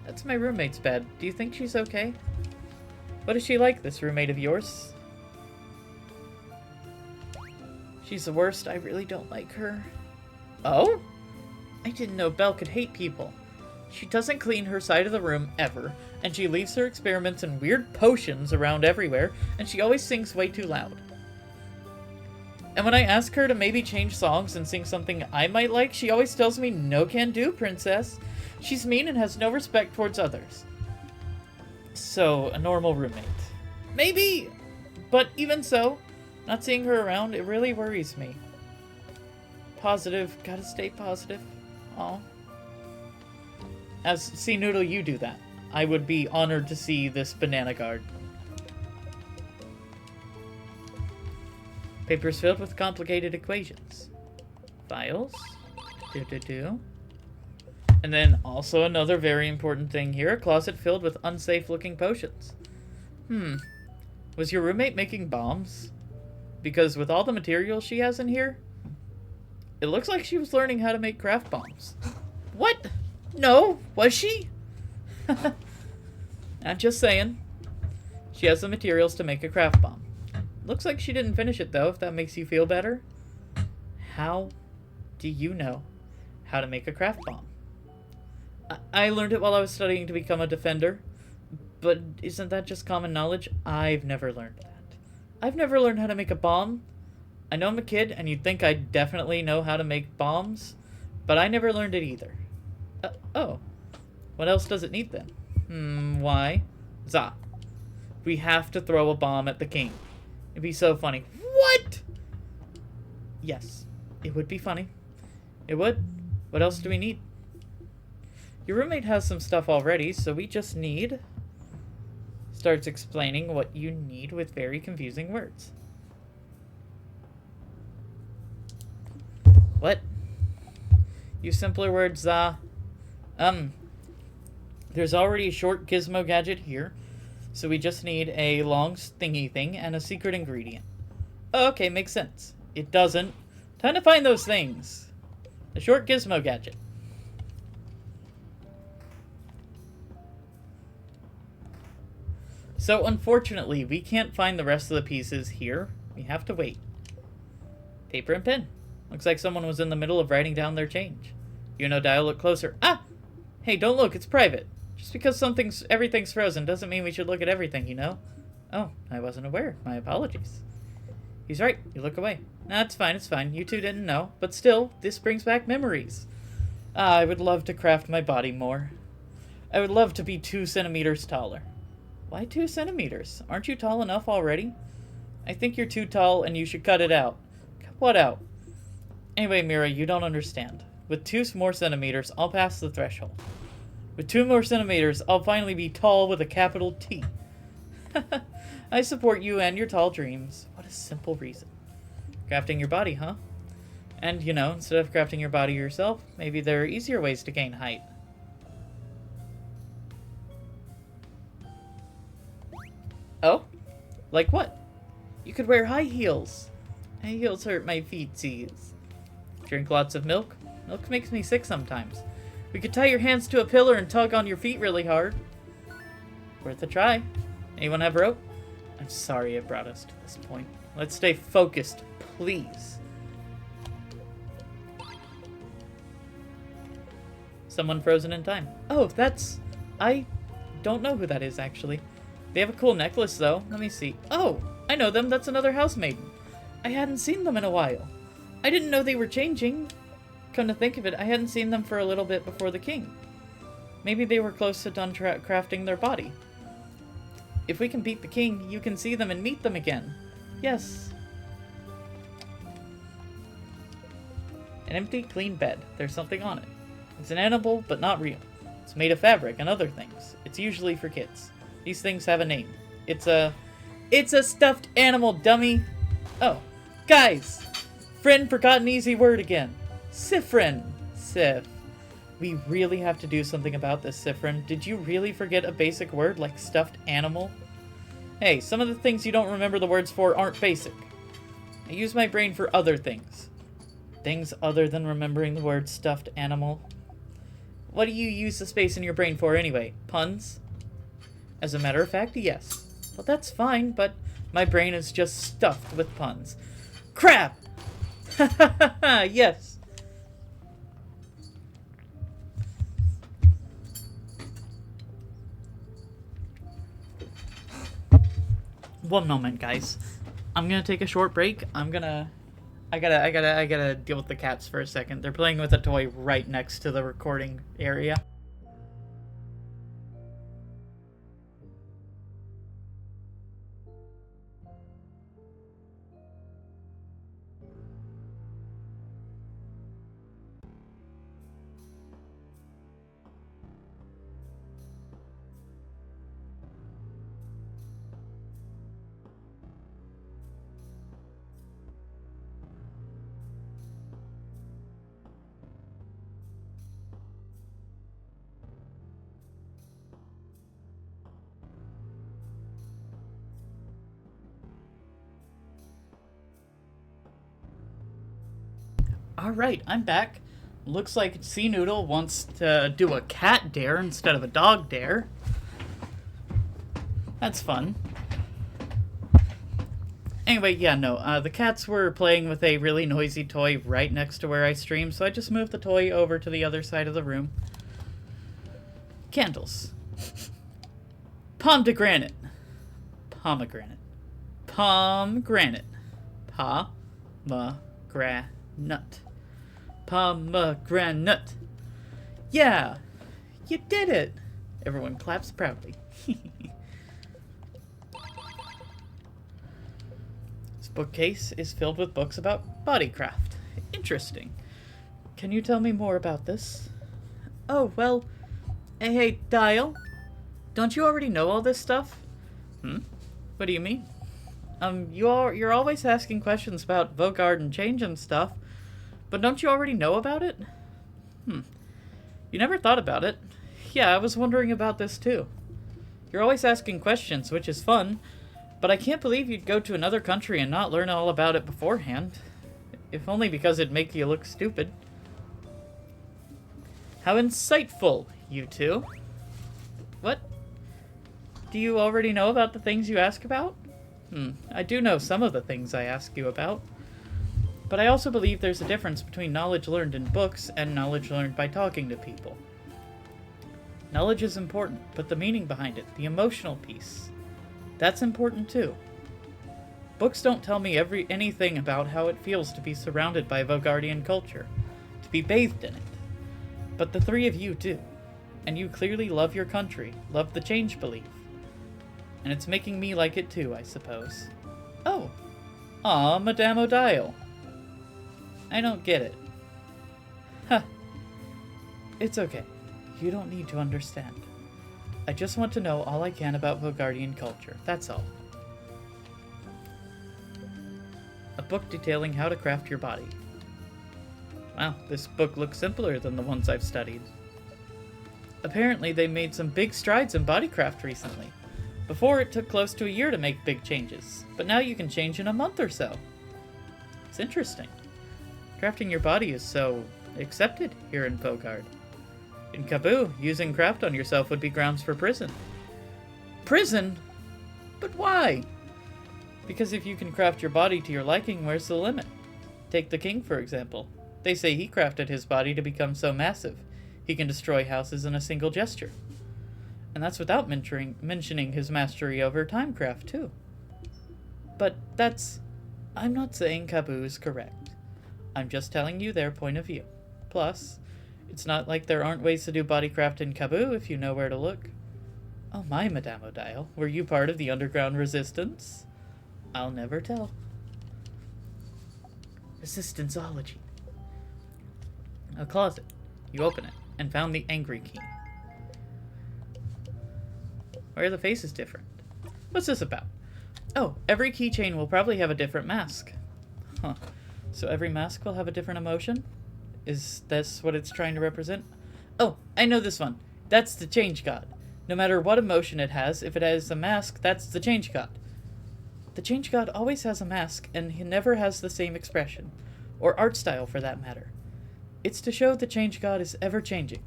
That's my roommate's bed. Do you think she's okay? What is she like, this roommate of yours? She's the worst. I really don't like her. Oh? I didn't know Belle could hate people. She doesn't clean her side of the room, ever, and she leaves her experiments and weird potions around everywhere, and she always sings way too loud. And when I ask her to maybe change songs and sing something I might like, she always tells me, no can do, princess. She's mean and has no respect towards others. So, a normal roommate. Maybe! But even so, not seeing her around, it really worries me. Positive. Gotta stay positive. Aw. See, Noodle, you do that. I would be honored to see this banana guard. Papers filled with complicated equations. Files. Do. And then also another very important thing here, a closet filled with unsafe-looking potions. Was your roommate making bombs? Because with all the materials she has in here, it looks like she was learning how to make craft bombs. What? No, was she? I'm just saying. She has the materials to make a craft bomb. Looks like she didn't finish it though, if that makes you feel better. How do you know how to make a craft bomb? I learned it while I was studying to become a defender. But isn't that just common knowledge? I've never learned that. I've never learned how to make a bomb. I know I'm a kid, and you'd think I definitely know how to make bombs, but I never learned it either. Oh. What else does it need then? Why? Za. We have to throw a bomb at the king. It'd be so funny. What? Yes, it would be funny. It would. What else do we need? Your roommate has some stuff already, so we just need... Starts explaining what you need with very confusing words. What? Use simpler words, Za. There's already a short gizmo gadget here, so we just need a long thingy thing and a secret ingredient. Oh, okay, makes sense. It doesn't. Time to find those things. The short gizmo gadget. So, unfortunately, we can't find the rest of the pieces here. We have to wait. Paper and pen. Looks like someone was in the middle of writing down their change. You know, Dial, look closer. Ah! Hey, don't look, it's private. Just because everything's frozen doesn't mean we should look at everything, you know? Oh, I wasn't aware. My apologies. He's right. You look away. Nah, it's fine, it's fine. You two didn't know. But still, this brings back memories. I would love to craft my body more. I would love to be 2 centimeters taller. Why 2 centimeters? Aren't you tall enough already? I think you're too tall and you should cut it out. Cut what out? Anyway, Mira, you don't understand. With 2 more centimeters, I'll pass the threshold. With 2 more centimeters, I'll finally be tall with a capital T. I support you and your tall dreams. What a simple reason. Crafting your body, huh? And, you know, instead of crafting your body yourself, maybe there are easier ways to gain height. Oh? Like what? You could wear high heels. High heels hurt my feetsies. Drink lots of milk. Milk makes me sick sometimes. We could tie your hands to a pillar and tug on your feet really hard. Worth a try. Anyone have rope? I'm sorry it brought us to this point. Let's stay focused, please. Someone frozen in time. Oh, that's... I don't know who that is, actually. They have a cool necklace, though. Let me see. Oh, I know them. That's another housemaiden. I hadn't seen them in a while. I didn't know they were changing. Come to think of it, I hadn't seen them for a little bit before the king. Maybe they were close to done crafting their body. If we can beat the king, you can see them and meet them again. Yes. An empty, clean bed. There's something on it. It's an animal, but not real. It's made of fabric and other things. It's usually for kids. These things have a name. It's a stuffed animal, dummy. Oh, guys! Friend forgot an easy word again. Siffrin. Sif. We really have to do something about this, Siffrin. Did you really forget a basic word like stuffed animal? Hey, some of the things you don't remember the words for aren't basic. I use my brain for other things. Things other than remembering the word stuffed animal. What do you use the space in your brain for anyway? Puns? As a matter of fact, yes. Well, that's fine, but my brain is just stuffed with puns. Crap! Ha ha ha ha! Yes! One moment, guys. I'm gonna take a short break. I gotta deal with the cats for a second. They're playing with a toy right next to the recording area. Alright, I'm back. Looks like Sea Noodle wants to do a cat dare instead of a dog dare. That's fun. Anyway, yeah, no, the cats were playing with a really noisy toy right next to where I stream, so I just moved the toy over to the other side of the room. Candles. Pomegranate. Pomegranate. Pomegranate. Pomegranate. Pomegranate. Yeah, you did it. Everyone claps proudly. This bookcase is filled with books about bodycraft. Interesting. Can you tell me more about this? Oh, well, hey, Dial. Don't you already know all this stuff? What do you mean? You're always asking questions about Vaugarde and change and stuff, but don't you already know about it? You never thought about it. Yeah, I was wondering about this too. You're always asking questions, which is fun, but I can't believe you'd go to another country and not learn all about it beforehand. If only because it'd make you look stupid. How insightful, you two. What? Do you already know about the things you ask about? I do know some of the things I ask you about. But I also believe there's a difference between knowledge learned in books and knowledge learned by talking to people. Knowledge is important, but the meaning behind it, the emotional piece, that's important too. Books don't tell me anything about how it feels to be surrounded by Vaugardian culture, to be bathed in it. But the three of you do. And you clearly love your country, love the change belief. And it's making me like it too, I suppose. Oh. Aw, Madame Odile. I don't get it. Huh. It's okay. You don't need to understand. I just want to know all I can about Vaugardian culture, that's all. A book detailing how to craft your body. Wow, this book looks simpler than the ones I've studied. Apparently they made some big strides in bodycraft recently. Before, it took close to a year to make big changes, but now you can change in a month or so. It's interesting. Crafting your body is so accepted here in Vaugarde. In Kaboo, using craft on yourself would be grounds for prison. Prison? But why? Because if you can craft your body to your liking, where's the limit? Take the king, for example. They say he crafted his body to become so massive, he can destroy houses in a single gesture. And that's without mentioning his mastery over timecraft, too. But I'm not saying Kaboo is correct. I'm just telling you their point of view. Plus, it's not like there aren't ways to do bodycraft in Kaboo if you know where to look. Oh my, Madame Odile, were you part of the underground resistance? I'll never tell. Resistanceology. A closet. You open it, and found the angry key. Why are the faces different? What's this about? Oh, every keychain will probably have a different mask. Huh. So every mask will have a different emotion? Is this what it's trying to represent? Oh, I know this one. That's the Change God. No matter what emotion it has, if it has a mask, that's the Change God. The Change God always has a mask, and he never has the same expression, or art style for that matter. It's to show the Change God is ever-changing,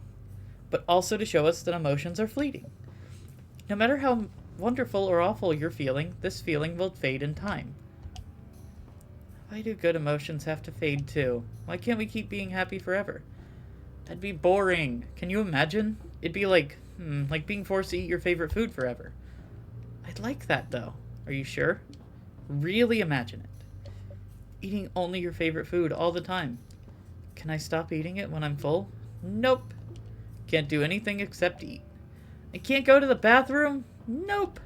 but also to show us that emotions are fleeting. No matter how wonderful or awful you're feeling, this feeling will fade in time. Why do good emotions have to fade too? Why can't we keep being happy forever? That'd be boring. Can you imagine? It'd be like being forced to eat your favorite food forever. I'd like that, though. Are you sure? Really imagine it. Eating only your favorite food all the time. Can I stop eating it when I'm full? Nope. Can't do anything except eat. I can't go to the bathroom? Nope.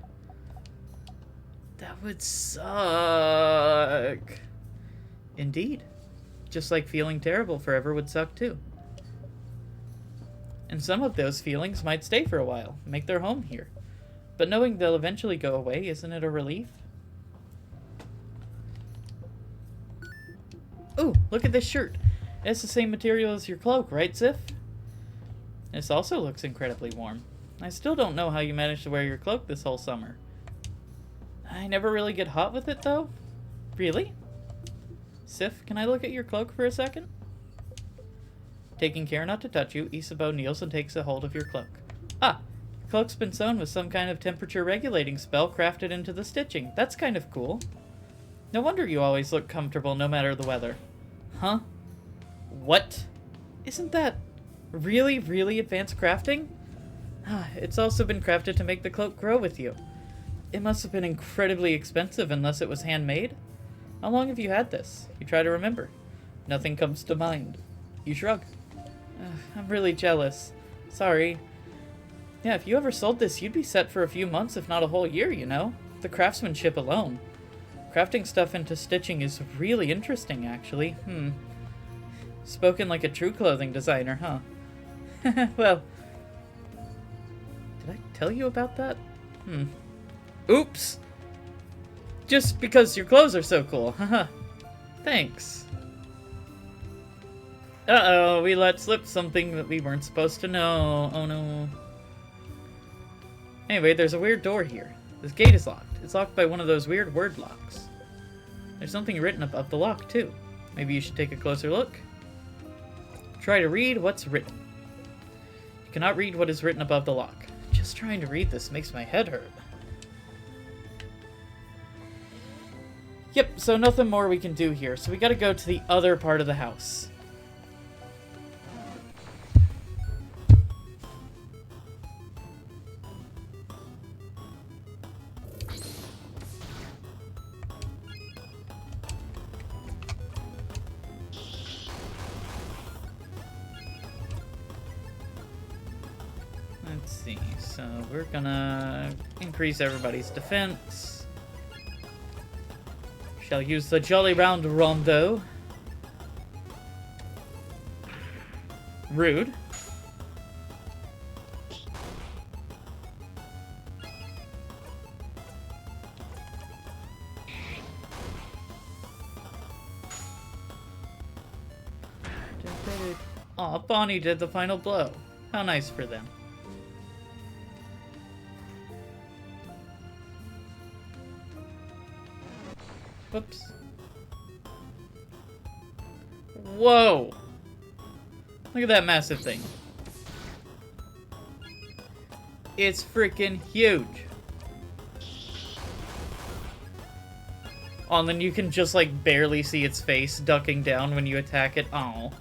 That would suck. Indeed. Just like feeling terrible forever would suck too. And some of those feelings might stay for a while, make their home here. But knowing they'll eventually go away, isn't it a relief? Ooh, look at this shirt. It's the same material as your cloak, right, Sif? This also looks incredibly warm. I still don't know how you managed to wear your cloak this whole summer. I never really get hot with it, though. Really? Sif, can I look at your cloak for a second? Taking care not to touch you, Isabeau kneels and takes a hold of your cloak. Ah, the cloak's been sewn with some kind of temperature-regulating spell crafted into the stitching. That's kind of cool. No wonder you always look comfortable no matter the weather. Huh? What? Isn't that really, really advanced crafting? It's also been crafted to make the cloak grow with you. It must have been incredibly expensive unless it was handmade. How long have you had this? You try to remember. Nothing comes to mind. You shrug. I'm really jealous. Sorry. Yeah, if you ever sold this, you'd be set for a few months, if not a whole year, you know? The craftsmanship alone. Crafting stuff into stitching is really interesting, actually. Spoken like a true clothing designer, huh? Well, did I tell you about that? Oops! Just because your clothes are so cool, haha. Thanks. Uh-oh, we let slip something that we weren't supposed to know. Oh no. Anyway, there's a weird door here. This gate is locked. It's locked by one of those weird word locks. There's something written above the lock, too. Maybe you should take a closer look? Try to read what's written. You cannot read what is written above the lock. Just trying to read this makes my head hurt. Yep, so nothing more we can do here. So we gotta go to the other part of the house. Let's see, so we're gonna increase everybody's defense. Shall use the Jolly Round Rondo. Rude. Aw, Bonnie did the final blow. How nice for them. Whoops. Whoa! Look at that massive thing. It's freaking huge. Oh, and then you can just, like, barely see its face ducking down when you attack it. Oh.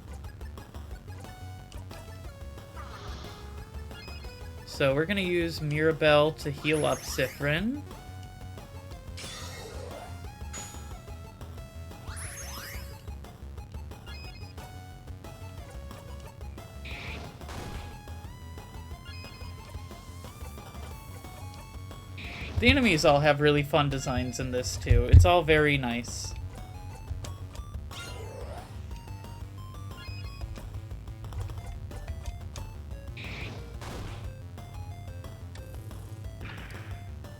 So we're gonna use Mirabelle to heal up Sifrin. The enemies all have really fun designs in this, too. It's all very nice.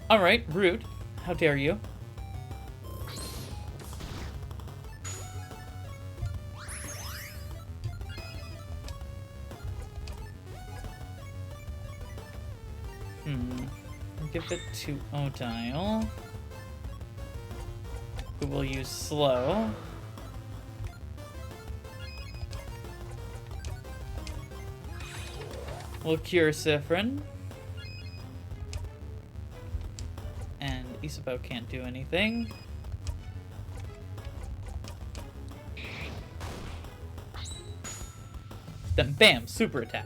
Alright, rude. How dare you? Give it to Odile, who will use slow. We'll cure Sifrin. And Isabeau can't do anything. Then bam, super attack.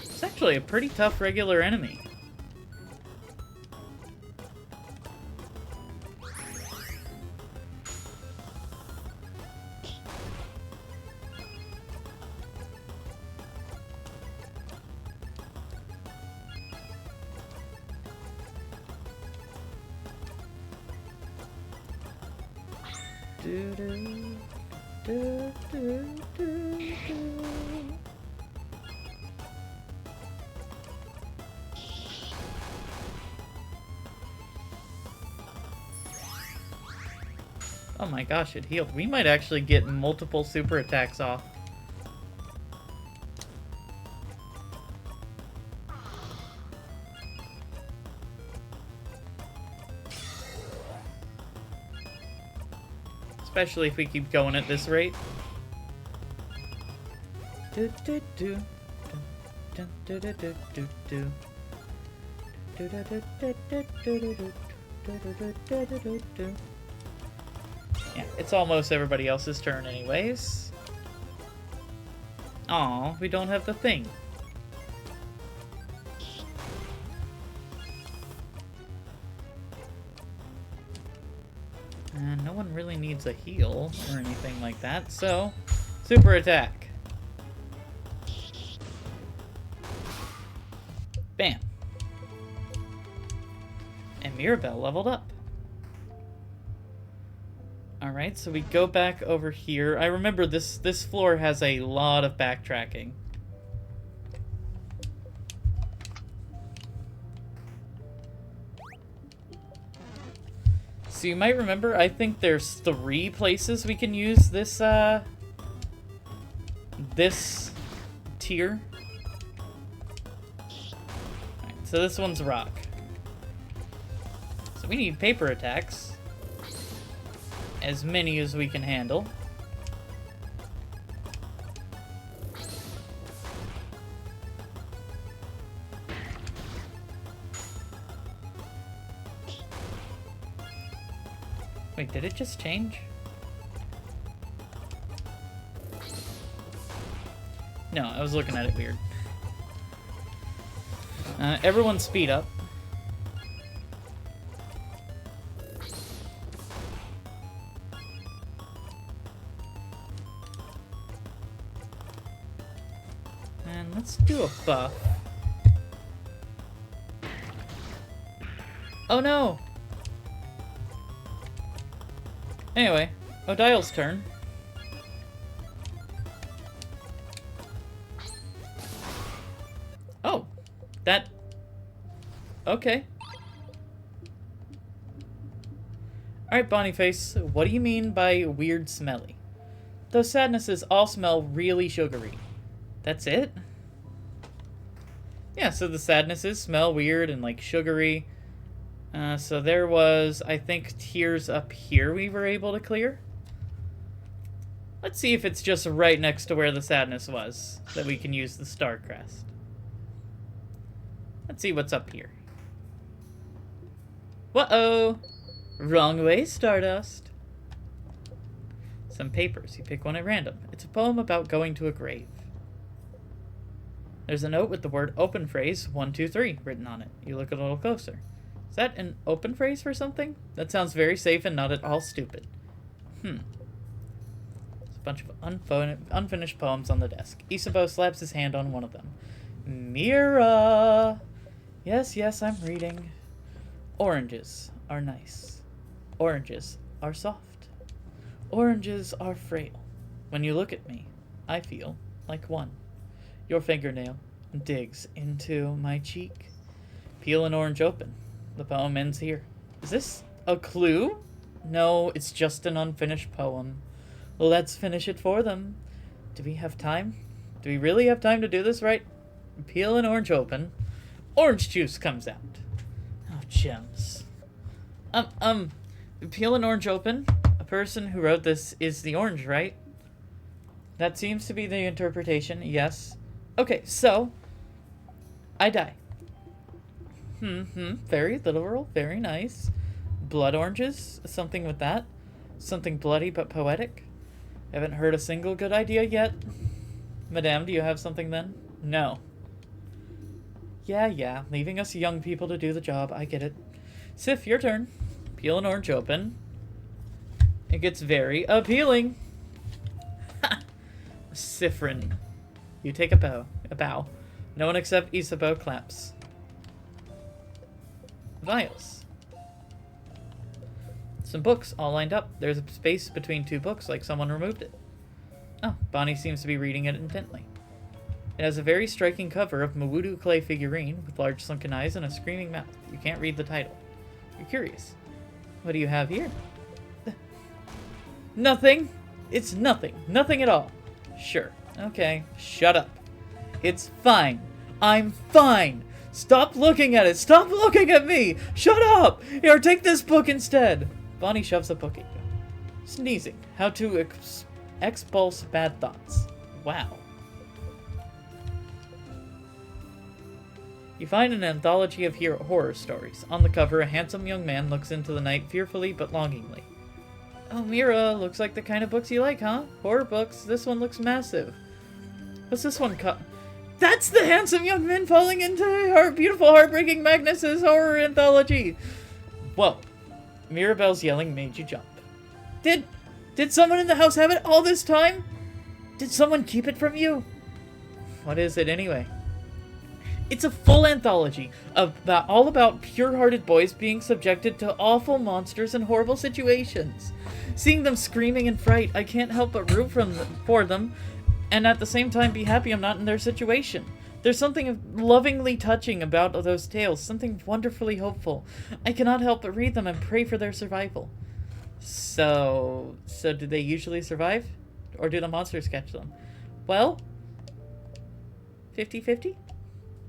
It's actually a pretty tough regular enemy. Oh my gosh, it healed. We might actually get multiple super attacks off. Especially if we keep going at this rate. Do do do. Do do do do do do. Do do do do do do do do do do do. Yeah, it's almost everybody else's turn anyways. Aw, we don't have the thing. And no one really needs a heal or anything like that, so super attack. Bam. And Mirabelle leveled up. Alright, so we go back over here. I remember this floor has a lot of backtracking. So you might remember, I think there's 3 places we can use this, this tier. Alright, so this one's rock. So we need paper attacks. As many as we can handle. Wait, did it just change? No, I was looking at it weird. Everyone speed up. And let's do a buff. Oh no! Anyway, Odile's turn. Oh, that... Okay. Alright, Boniface, what do you mean by weird smelly? Those sadnesses all smell really sugary. That's it? Yeah, so the sadnesses smell weird and like sugary. So there was, I think, tiers up here we were able to clear. Let's see if it's just right next to where the sadness was, that we can use the star crest. Let's see what's up here. Whoa! Wrong way, Stardust. Some papers. You pick one at random. It's a poem about going to a grave. There's a note with the word open phrase 1, 2, 3 written on it. You look a little closer. Is that an open phrase for something? That sounds very safe and not at all stupid. There's a bunch of unfinished poems on the desk. Isabeau slaps his hand on one of them. Mira! Yes, yes, I'm reading. Oranges are nice. Oranges are soft. Oranges are frail. When you look at me, I feel like one. Your fingernail digs into my cheek. Peel an orange open. The poem ends here. Is this a clue? No, it's just an unfinished poem. Let's finish it for them. Do we have time? Do we really have time to do this right? Peel an orange open. Orange juice comes out. Oh, gems. Peel an orange open. A person who wrote this is the orange, right? That seems to be the interpretation, yes. Okay, so I die. Very literal, very nice. Blood oranges, something with that. Something bloody but poetic. Haven't heard a single good idea yet. Madame, do you have something then? No. Yeah, leaving us young people to do the job, I get it. Sif, your turn. Peel an orange open. It gets very appealing. Ha! Sifrin. You take a bow. No one except Isabeau claps. Vials. Some books all lined up. There's a space between 2 books, like someone removed it. Oh, Bonnie seems to be reading it intently. It has a very striking cover of Mawudu clay figurine with large sunken eyes and a screaming mouth. You can't read the title. You're curious. What do you have here? Nothing. It's nothing. Nothing at all. Sure. Okay. Shut up. It's fine. I'm fine. Stop looking at it! Stop looking at me! Shut up! Here, take this book instead! Bonnie shoves a book at you. Sneezing. How to expulse bad thoughts. Wow. You find an anthology of horror stories. On the cover, a handsome young man looks into the night fearfully but longingly. Oh, Mira, looks like the kind of books you like, huh? Horror books. This one looks massive. What's this one called? That's the handsome young man falling into beautiful, heartbreaking Magnus's horror anthology. Whoa. Mirabelle's yelling made you jump. Did someone in the house have it all this time? Did someone keep it from you? What is it anyway? It's a full anthology all about pure-hearted boys being subjected to awful monsters and horrible situations. Seeing them screaming in fright, I can't help but root for them, and at the same time be happy I'm not in their situation. There's something lovingly touching about those tales, something wonderfully hopeful. I cannot help but read them and pray for their survival. So do they usually survive? Or do the monsters catch them? Well, 50-50?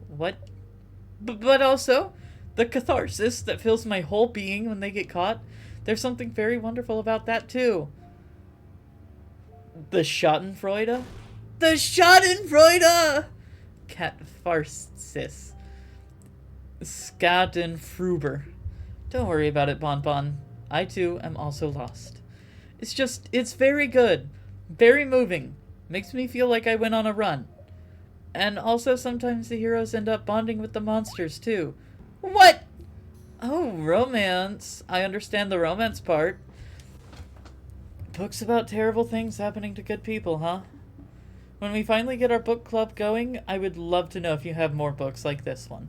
What? But also, the catharsis that fills my whole being when they get caught, there's something very wonderful about that too. The Schadenfreude? The Schadenfreude! Catharsis. Schadenfreude. Don't worry about it, Bon Bon. I too am also lost. It's very good. Very moving. Makes me feel like I went on a run. And also sometimes the heroes end up bonding with the monsters too. What? Oh, romance. I understand the romance part. Books about terrible things happening to good people, huh? When we finally get our book club going, I would love to know if you have more books like this one.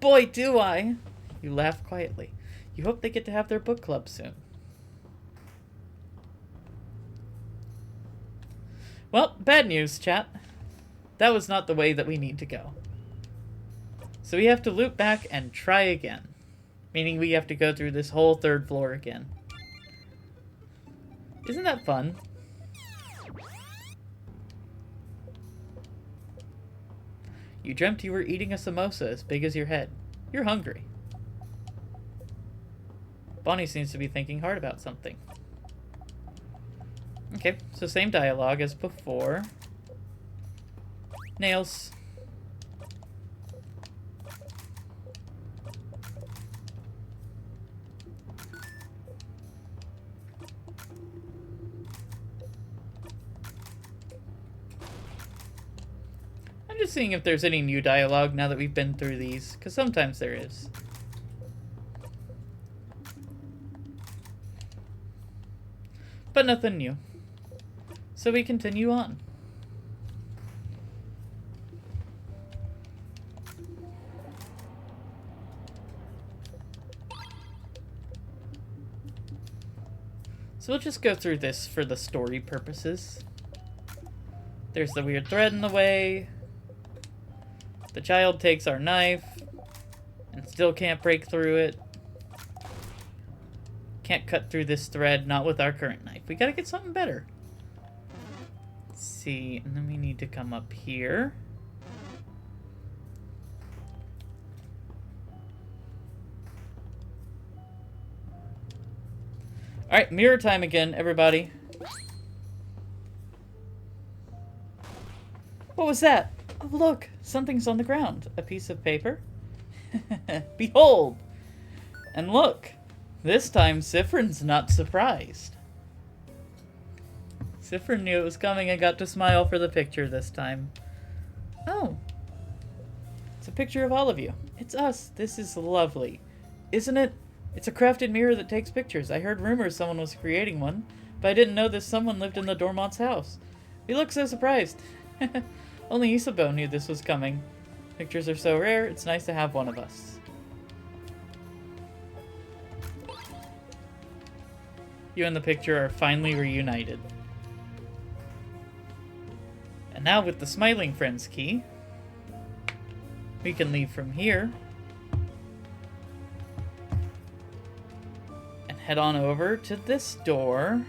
Boy, do I! You laugh quietly. You hope they get to have their book club soon. Well, bad news, chat. That was not the way that we need to go. So we have to loop back and try again. Meaning we have to go through this whole third floor again. Isn't that fun? You dreamt you were eating a samosa as big as your head. You're hungry. Bonnie seems to be thinking hard about something. Okay, so same dialogue as before. Nails. I'm just seeing if there's any new dialogue now that we've been through these, because sometimes there is. But nothing new. So we continue on. So we'll just go through this for the story purposes. There's the weird thread in the way. The child takes our knife and still can't break through it. Can't cut through this thread, not with our current knife. We gotta get something better. Let's see, and then we need to come up here. Alright, mirror time again, everybody. What was that? Oh, look, something's on the ground. A piece of paper? Behold! And look, this time Siffrin's not surprised. Siffrin knew it was coming and got to smile for the picture this time. Oh. It's a picture of all of you. It's us. This is lovely. Isn't it? It's a crafted mirror that takes pictures. I heard rumors someone was creating one, but I didn't know this someone lived in the Dormont's house. We look so surprised. Only Isabeau knew this was coming. Pictures are so rare, it's nice to have one of us. You and the picture are finally reunited. And now with the Smiling Friends key, we can leave from here and head on over to this door.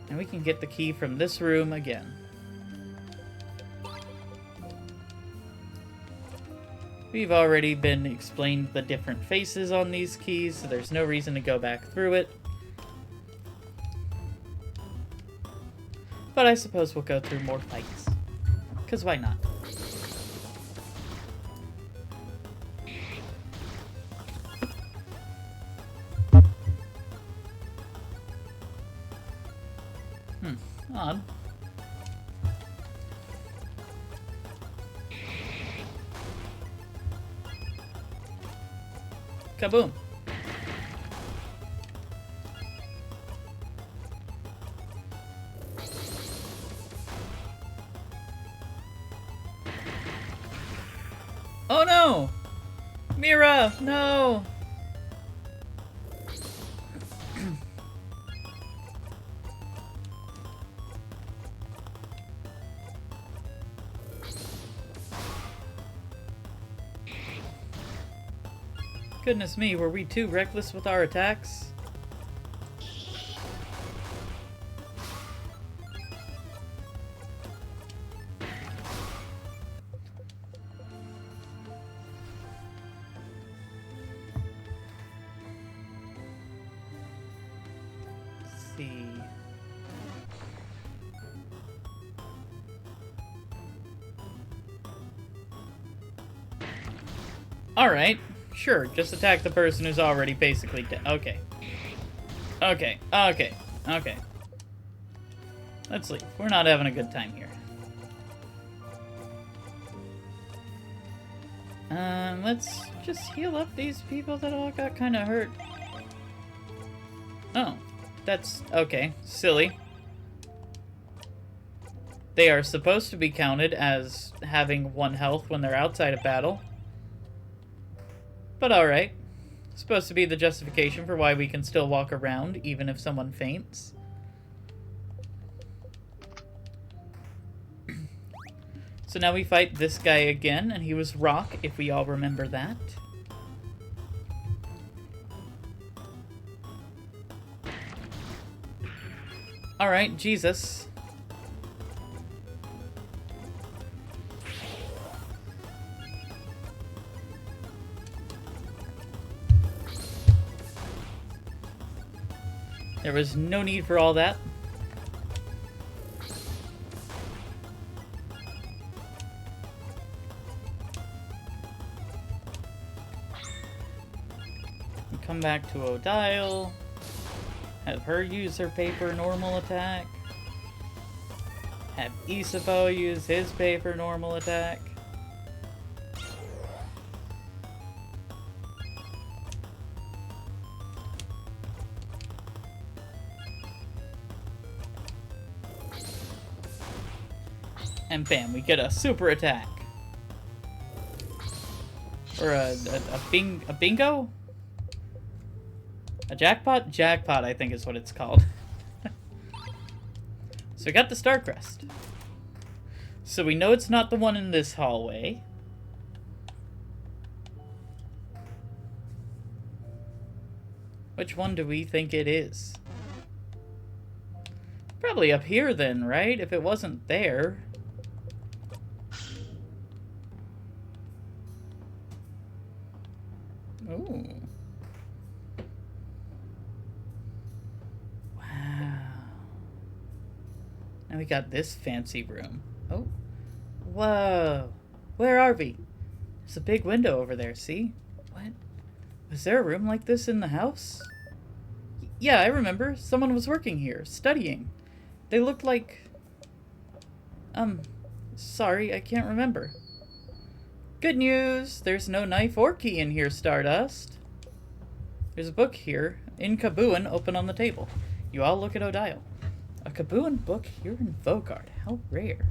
And we can get the key from this room again. We've already been explained the different faces on these keys, so there's no reason to go back through it. But I suppose we'll go through more fights. 'Cause why not? Odd. Kaboom. Oh no! Mira, no! Goodness me, were we too reckless with our attacks? Let's see. Alright. Sure, just attack the person who's already basically dead. Okay. Okay, okay, okay. Let's leave. We're not having a good time here. Let's just heal up these people that all got kind of hurt. Oh, that's okay. Silly. They are supposed to be counted as having 1 health when they're outside of battle. But alright. Supposed to be the justification for why we can still walk around, even if someone faints. So now we fight this guy again, and he was Rock, if we all remember that. Alright, Jesus. There was no need for all that. Come back to Odile. Have her use her paper normal attack. Have Isabeau use his paper normal attack. And bam, we get a super attack. Or a bingo? A jackpot? Jackpot, I think is what it's called. So we got the Star Crest. So we know it's not the one in this hallway. Which one do we think it is? Probably up here then, right? If it wasn't there. Ooh. Wow. And we got this fancy room. Oh. Whoa. Where are we? There's a big window over there, see? What? Was there a room like this in the house? Yeah, I remember. Someone was working here, studying. They looked like... Sorry, I can't remember. Good news! There's no knife or key in here, Stardust. There's a book here, in Kabooin, open on the table. You all look at Odile. A Kabooin book here in Vaugarde. How rare.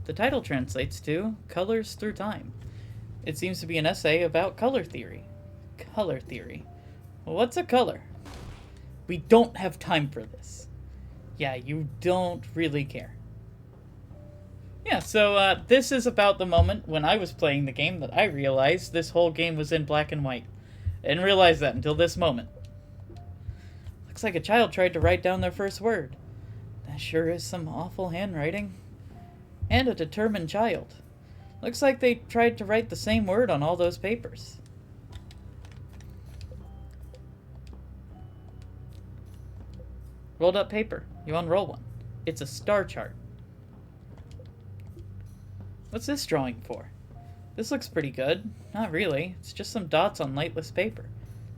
The title translates to Colors Through Time. It seems to be an essay about color theory. Color theory. Well, what's a color? We don't have time for this. Yeah, you don't really care. Yeah, so this is about the moment when I was playing the game that I realized this whole game was in black and white. I didn't realize that until this moment. Looks like a child tried to write down their first word. That sure is some awful handwriting. And a determined child. Looks like they tried to write the same word on all those papers. Rolled up paper. You unroll one. It's a star chart. What's this drawing for? This looks pretty good. Not really. It's just some dots on lightless paper.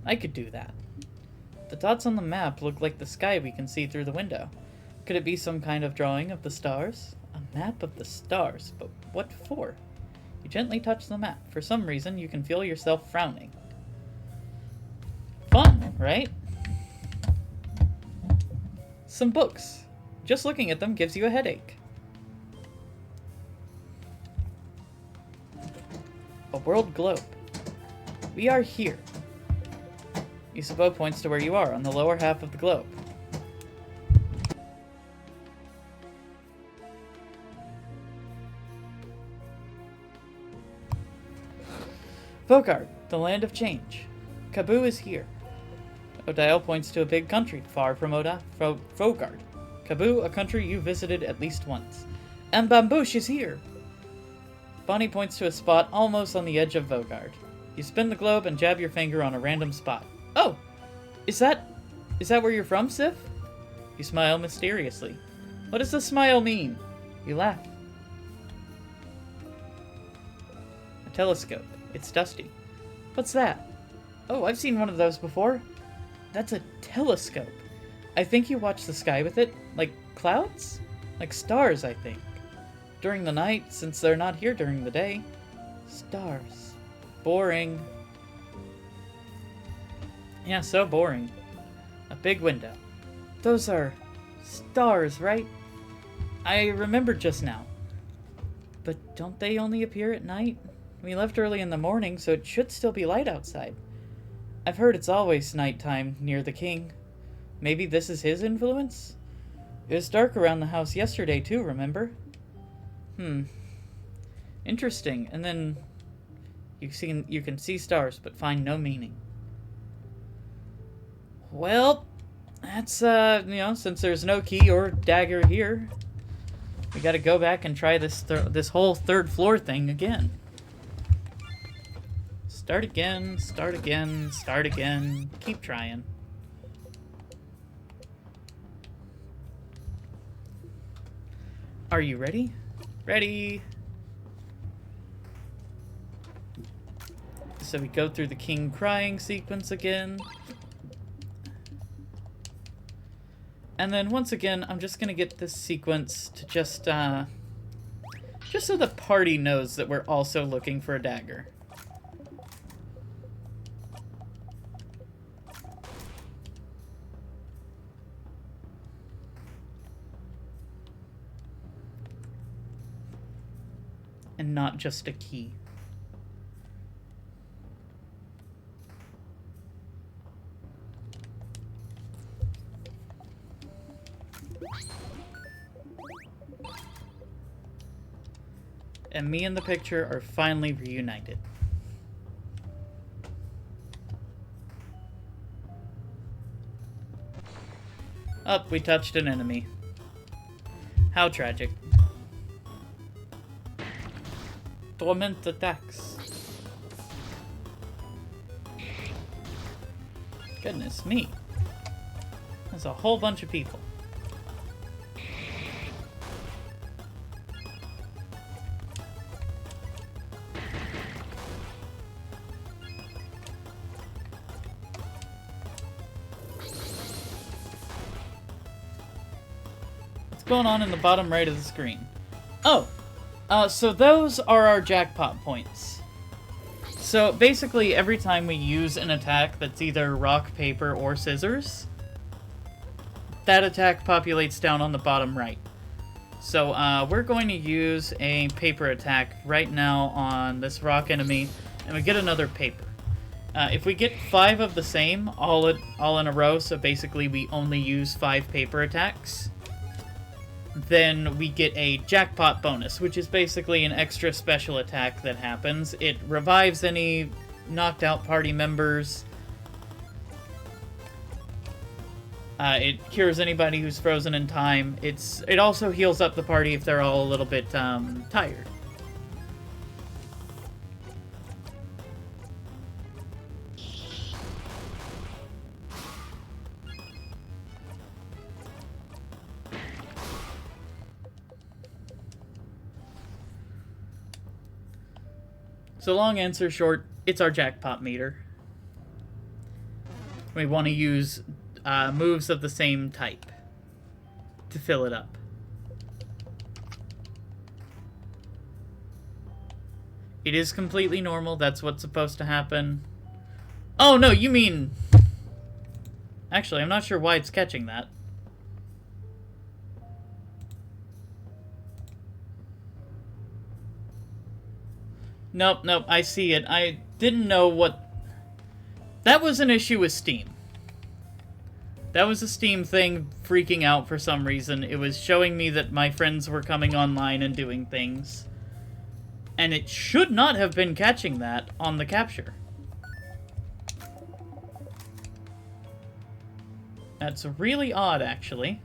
I could do that. The dots on the map look like the sky we can see through the window. Could it be some kind of drawing of the stars? A map of the stars, but what for? You gently touch the map. For some reason, you can feel yourself frowning. Fun, right? Some books. Just looking at them gives you a headache. A world globe. We are here. Ysabeau points to where you are, on the lower half of the globe. Vaugarde, the land of change. Kaboo is here. Odile points to a big country far from Vaugarde. Kaboo, a country you visited at least once. And Bambouche is here. Bonnie points to a spot almost on the edge of Vaugarde. You spin the globe and jab your finger on a random spot. Oh! Is that where you're from, Sif? You smile mysteriously. What does the smile mean? You laugh. A telescope. It's dusty. What's that? Oh, I've seen one of those before. That's a telescope. I think you watch the sky with it. Like clouds? Like stars, I think. During the night, since they're not here during the day. Stars. Boring. Yeah, so boring. A big window. Those are stars, right? I remembered just now. But don't they only appear at night? We left early in the morning, so it should still be light outside. I've heard it's always nighttime near the king. Maybe this is his influence? It was dark around the house yesterday too, remember? Interesting. And then you can see stars, but find no meaning. Well, that's, since there's no key or dagger here, we gotta go back and try this whole third floor thing again. Start again, start again, start again. Keep trying. Are you ready? Ready! So we go through the king crying sequence again. And then once again, I'm just gonna get this sequence to just so the party knows that we're also looking for a dagger. And not just a key. And me and the picture are finally reunited. Up, we touched an enemy. How tragic. Torment attacks. Goodness me. There's a whole bunch of people. What's going on in the bottom right of the screen? Oh! So those are our jackpot points. So basically every time we use an attack that's either rock, paper, or scissors, that attack populates down on the bottom right. So we're going to use a paper attack right now on this rock enemy, and we get another paper. If we get 5 of the same all in a row, so basically we only use 5 paper attacks, then we get a jackpot bonus, which is basically an extra special attack that happens. It revives any knocked out party members. It cures anybody who's frozen in time. It also heals up the party if they're all a little bit tired. So long answer short, it's our jackpot meter. We want to use moves of the same type to fill it up. It is completely normal. That's what's supposed to happen. Oh, no, you mean... Actually, I'm not sure why it's catching that. Nope, nope, I see it. I didn't know what... That was an issue with Steam. That was a Steam thing freaking out for some reason. It was showing me that my friends were coming online and doing things. And it should not have been catching that on the capture. That's really odd, actually.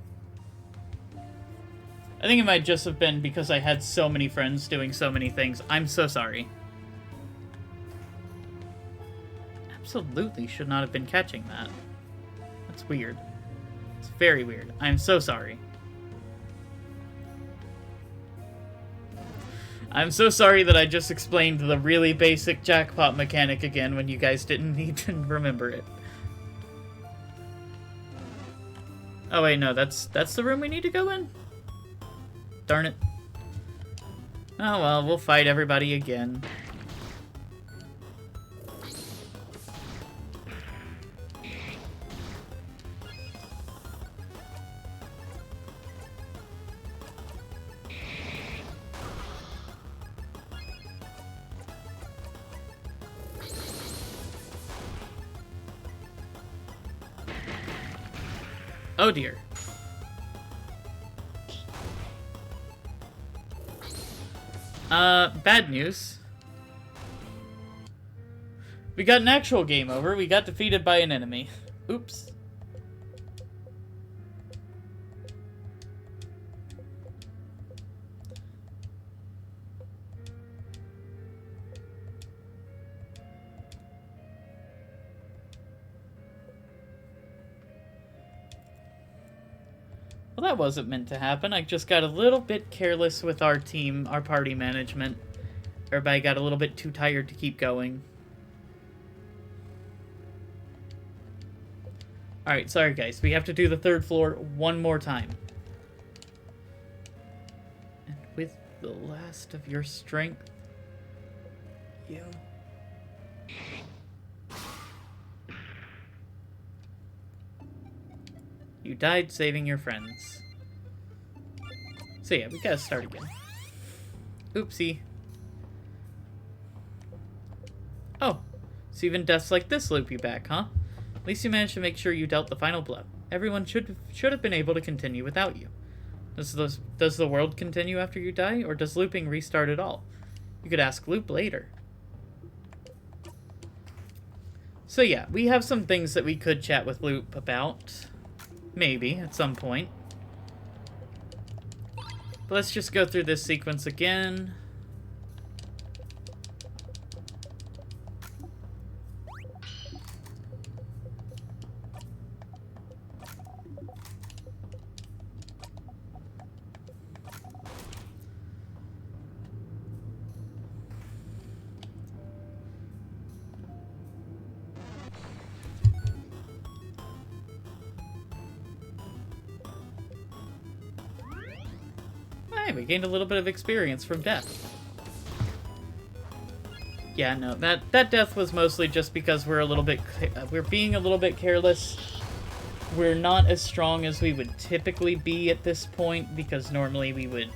I think it might just have been because I had so many friends doing so many things. I'm so sorry. Absolutely should not have been catching that. That's weird. It's very weird. I'm so sorry. I'm so sorry that I just explained the really basic jackpot mechanic again when you guys didn't need to remember it. Oh wait, no, that's the room we need to go in? Darn it. Oh well, we'll fight everybody again. Oh dear. Bad news. We got an actual game over. We got defeated by an enemy. Oops. Well, that wasn't meant to happen. I just got a little bit careless with our team, our party management. Everybody got a little bit too tired to keep going. Alright, sorry guys. We have to do the third floor one more time. And with the last of your strength, you... You died saving your friends. So yeah, we gotta start again. Oopsie. Oh, so even deaths like this loop you back, huh? At least you managed to make sure you dealt the final blow. Everyone should have been able to continue without you. Does the world continue after you die, or does looping restart at all? You could ask Loop later. So yeah, we have some things that we could chat with Loop about. Maybe, at some point. But let's just go through this sequence again. We gained a little bit of experience from death. Yeah, no, that death was mostly just because we're being a little bit careless. We're not as strong as we would typically be at this point, because normally we would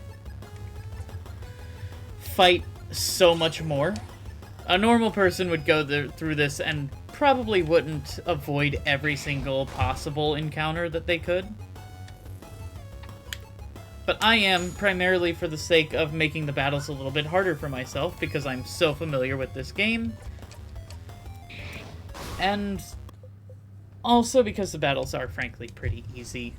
fight so much more. A normal person would go through this and probably wouldn't avoid every single possible encounter that they could. But I am, primarily for the sake of making the battles a little bit harder for myself, because I'm so familiar with this game. And also because the battles are, frankly, pretty easy.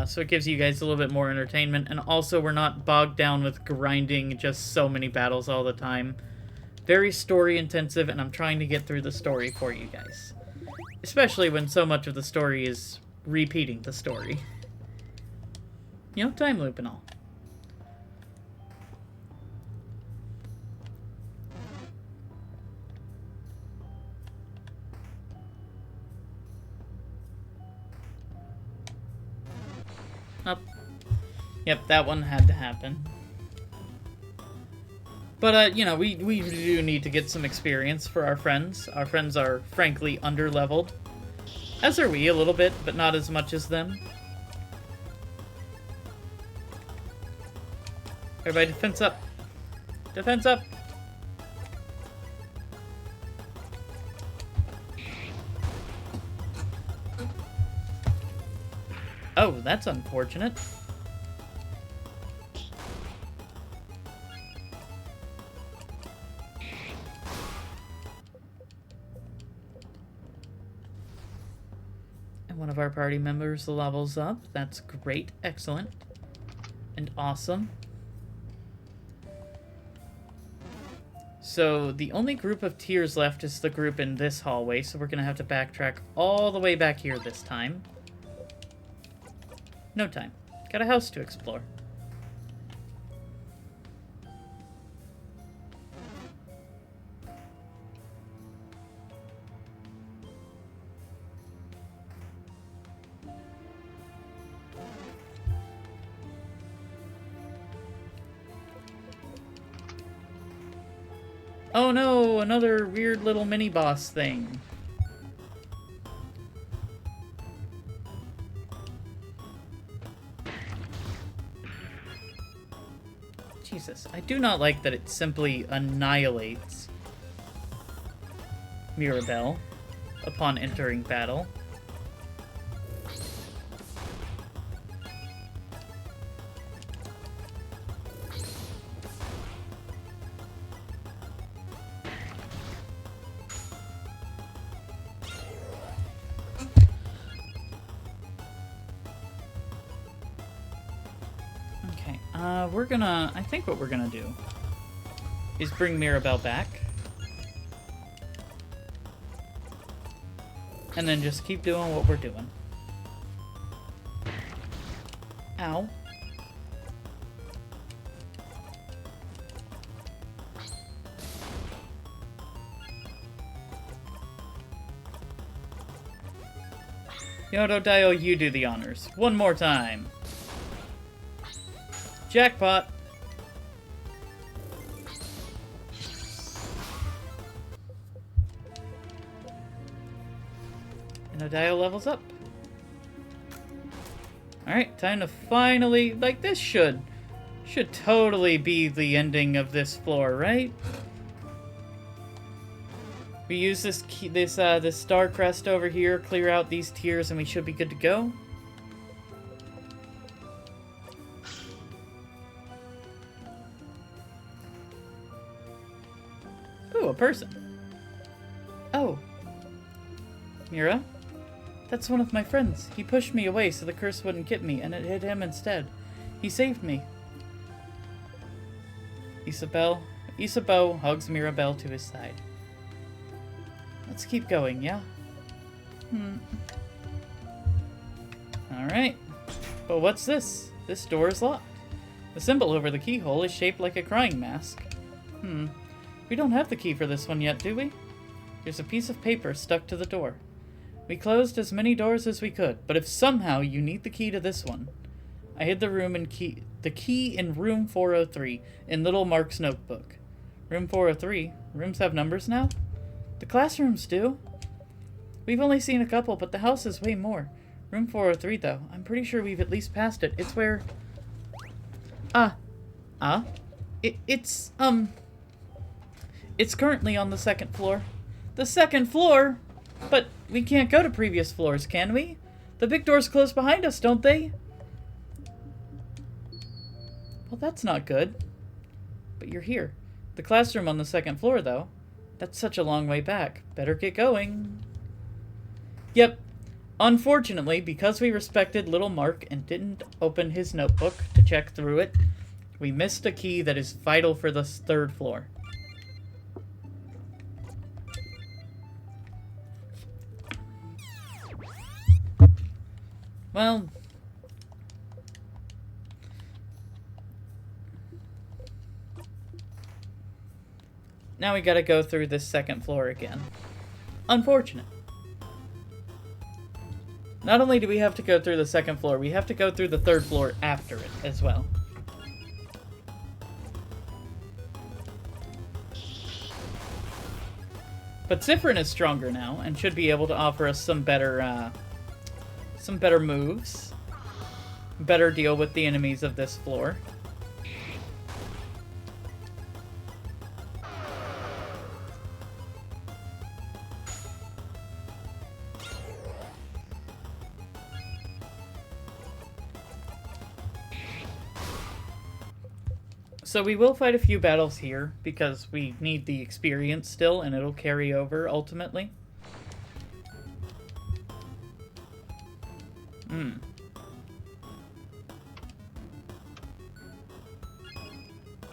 So it gives you guys a little bit more entertainment, and also we're not bogged down with grinding just so many battles all the time. Very story-intensive, and I'm trying to get through the story for you guys. Especially when so much of the story is repeating the story. You know, time loop and all. Up. Yep, that one had to happen. But, you know, we do need to get some experience for our friends. Our friends are, frankly, under-leveled. As are we, a little bit, but not as much as them. Everybody, defense up. Defense up! Oh, that's unfortunate. And one of our party members levels up. That's great. Excellent. And awesome. So, the only group of tiers left is the group in this hallway, so we're gonna have to backtrack all the way back here this time. No time. Got a house to explore. Oh no, another weird little mini-boss thing. Jesus, I do not like that it simply annihilates Mirabelle upon entering battle. I think what we're gonna do is bring Mirabelle back. And then just keep doing what we're doing. Ow. Yodo you do the honors. One more time. Jackpot! And Odio levels up. Alright, time to finally... Like, this should totally be the ending of this floor, right? We use this key, this star crest over here, clear out these tiers, and we should be good to go. Ooh, a person. Oh. Mira? That's one of my friends. He pushed me away so the curse wouldn't get me, and it hit him instead. He saved me. Isabeau hugs Mirabelle to his side. Let's keep going, yeah? Alright. But what's this? This door is locked. The symbol over the keyhole is shaped like a crying mask. We don't have the key for this one yet, do we? There's a piece of paper stuck to the door. We closed as many doors as we could, but if somehow you need the key to this one... I hid the key in room 403 in little Mark's notebook. Room 403? Rooms have numbers now? The classrooms do. We've only seen a couple, but the house is way more. Room 403, though. I'm pretty sure we've at least passed it. It's where... It's currently on the second floor. The second floor? But we can't go to previous floors, can we? The big doors close behind us, don't they? Well, that's not good. But you're here. The classroom on the second floor, though. That's such a long way back. Better get going. Yep. Unfortunately, because we respected little Mark and didn't open his notebook to check through it, we missed a key that is vital for the third floor. Well... now we gotta go through this second floor again. Unfortunate. Not only do we have to go through the second floor, we have to go through the third floor after it as well. But Siffrin is stronger now, and should be able to offer us some better moves. Better deal with the enemies of this floor. So we will fight a few battles here, because we need the experience still, and it'll carry over, ultimately.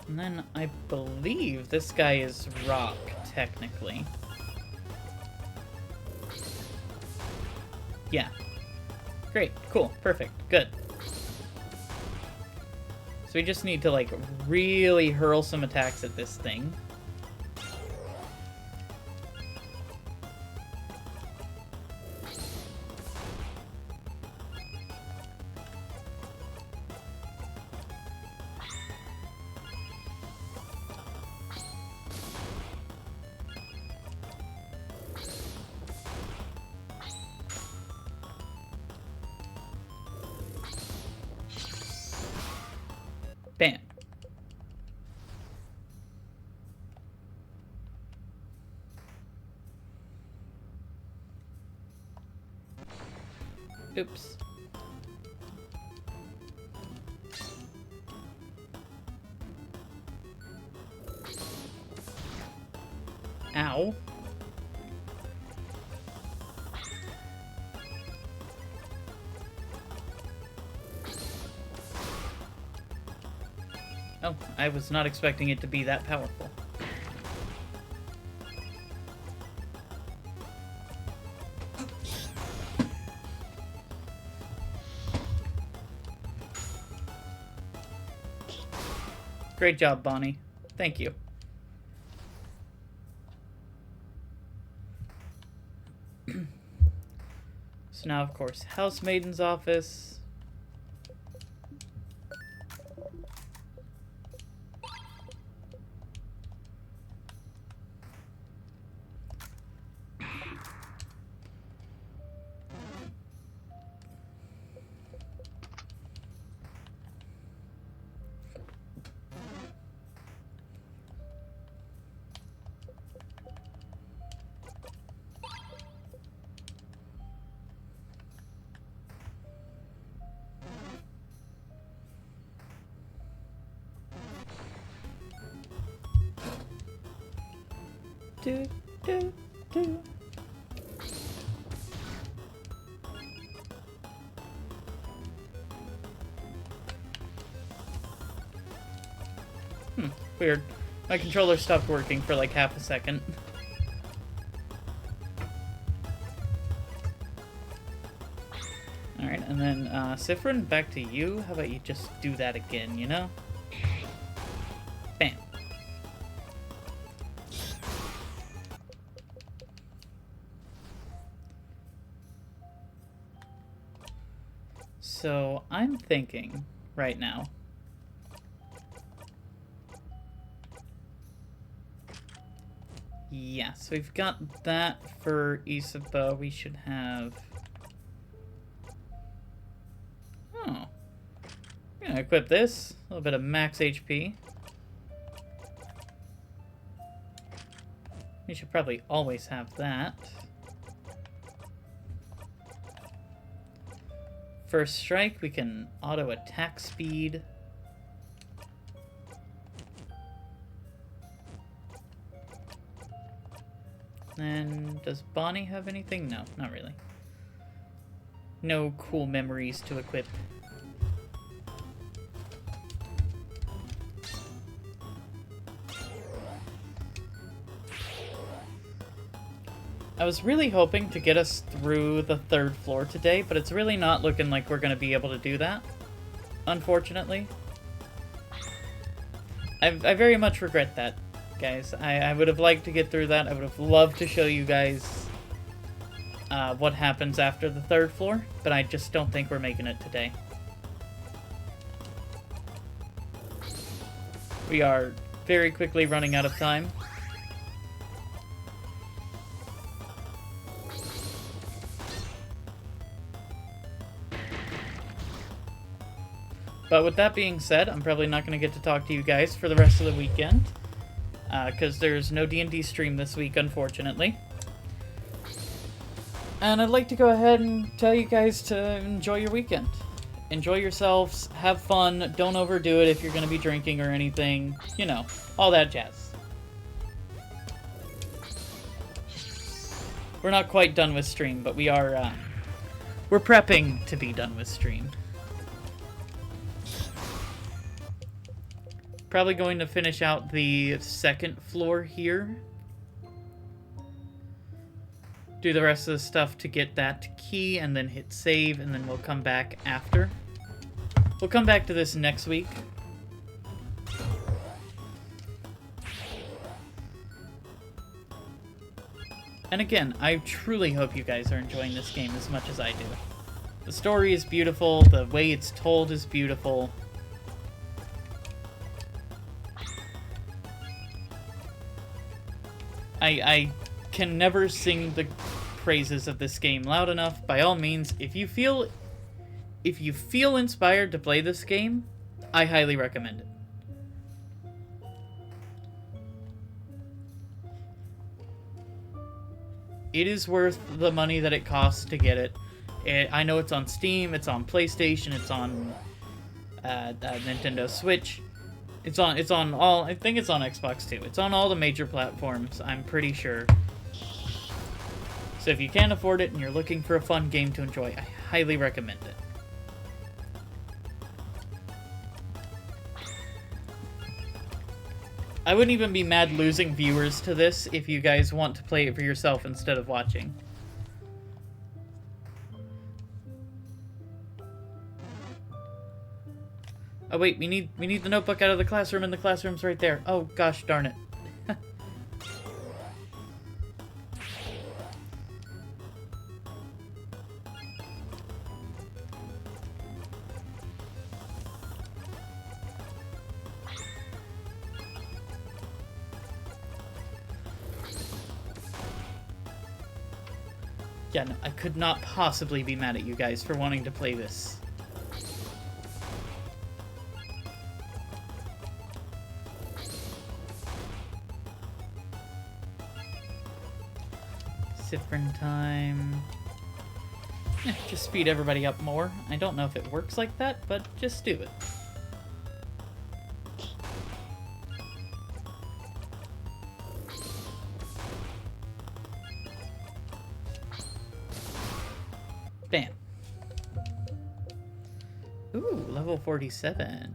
And then I believe this guy is rock, technically. Yeah. Great, cool, perfect, good. So we just need to, like, really hurl some attacks at this thing. Bam. Oops. Ow. Oh, I was not expecting it to be that powerful. Great job, Bonnie. Thank you. So now, of course, Housemaiden's office. Do, do, do. Weird. My controller stopped working for like half a second. Alright, and then Siffrin, back to you. How about you just do that again, you know? Bam. So, I'm thinking right now. Yeah, so we've got that for Isaba. We should have... Oh. I'm gonna equip this. A little bit of max HP. We should probably always have that. First strike, we can auto attack speed. And does Bonnie have anything? No, not really. No cool memories to equip. I was really hoping to get us through the third floor today, but it's really not looking like we're going to be able to do that, unfortunately. I very much regret that, guys. I would have liked to get through that. I would have loved to show you guys what happens after the 3rd floor, but I just don't think we're making it today. We are very quickly running out of time. But with that being said, I'm probably not going to get to talk to you guys for the rest of the weekend, because there's no D&D stream this week, unfortunately. And I'd like to go ahead and tell you guys to enjoy your weekend. Enjoy yourselves, have fun, don't overdo it if you're going to be drinking or anything, you know, all that jazz. We're not quite done with stream, but we are, we're prepping to be done with stream. Probably going to finish out the 2nd floor here. Do the rest of the stuff to get that key, and then hit save, and then we'll come back after. We'll come back to this next week. And again, I truly hope you guys are enjoying this game as much as I do. The story is beautiful, the way it's told is beautiful. I can never sing the praises of this game loud enough. By all means, if you feel inspired to play this game, I highly recommend it. It is worth the money that it costs to get it. I know it's on Steam, it's on PlayStation, it's on Nintendo Switch. It's on all, I think it's on Xbox too. It's on all the major platforms, I'm pretty sure. So if you can't afford it and you're looking for a fun game to enjoy, I highly recommend it. I wouldn't even be mad losing viewers to this if you guys want to play it for yourself instead of watching. Oh wait, we need the notebook out of the classroom, and the classroom's right there. Oh gosh darn it. Yeah, no, I could not possibly be mad at you guys for wanting to play this. Different time. Just speed everybody up more. I don't know if it works like that, but just do it. Bam. Ooh, level 47.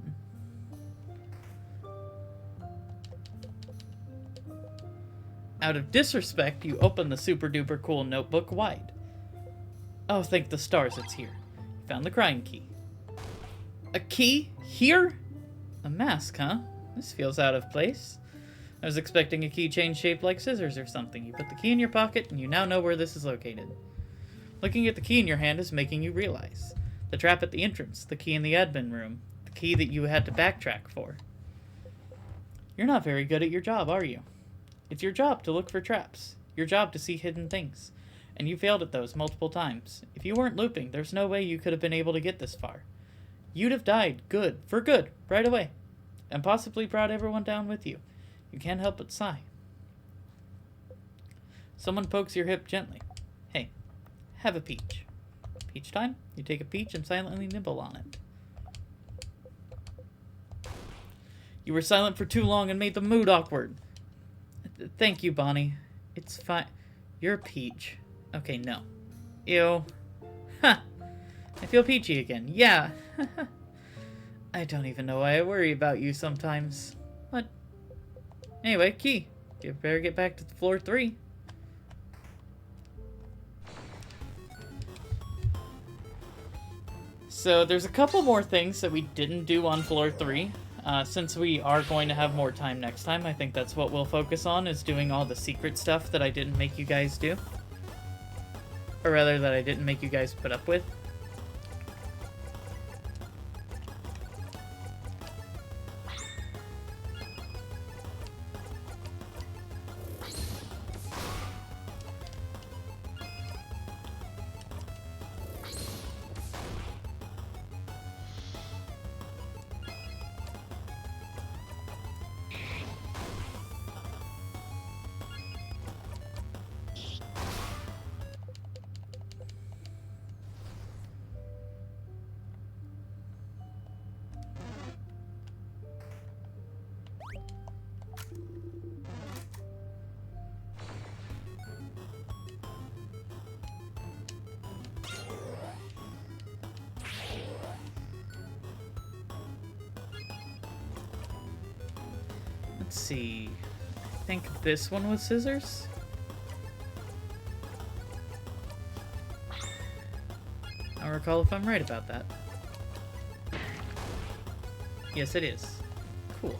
Out of disrespect, you open the super duper cool notebook wide. Oh, thank the stars it's here. Found the crying key. A key? Here? A mask, huh? This feels out of place. I was expecting a keychain shaped like scissors or something. You put the key in your pocket, and you now know where this is located. Looking at the key in your hand is making you realize. The trap at the entrance, the key in the admin room, the key that you had to backtrack for. You're not very good at your job, are you? It's your job to look for traps, your job to see hidden things, and you failed at those multiple times. If you weren't looping, there's no way you could have been able to get this far. You'd have died for good, right away, and possibly brought everyone down with you. You can't help but sigh. Someone pokes your hip gently. Hey, have a peach. Peach time? You take a peach and silently nibble on it. You were silent for too long and made the mood awkward. Thank you, Bonnie. It's fine. You're Peach. Okay, no. Ew. Ha! I feel peachy again. Yeah. I don't even know why I worry about you sometimes. What? Anyway, key. You better get back to floor 3. So there's a couple more things that we didn't do on floor 3. Since we are going to have more time next time, I think that's what we'll focus on, is doing all the secret stuff that I didn't make you guys do. Or rather, that I didn't make you guys put up with. Let's see. I think this one was scissors. I'll recall if I'm right about that. Yes, it is. Cool.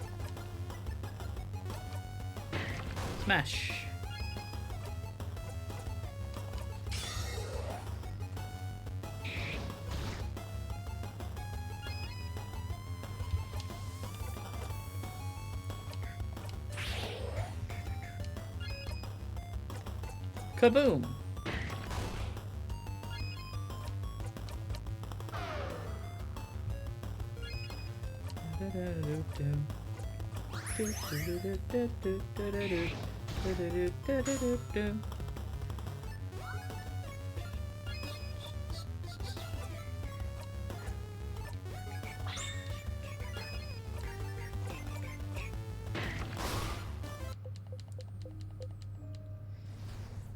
Smash. Kaboom!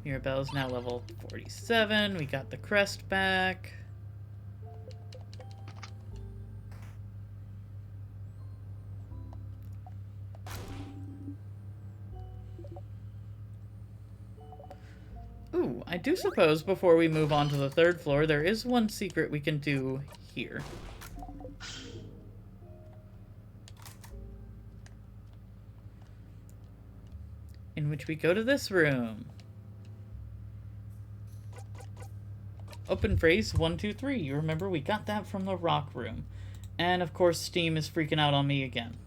Mirabelle's now level 47. We got the crest back. Ooh, I do suppose before we move on to the third floor, there is one secret we can do here. In which we go to this room. Open phrase 1, 2, 3. You remember we got that from the rock room. And of course Steam is freaking out on me again.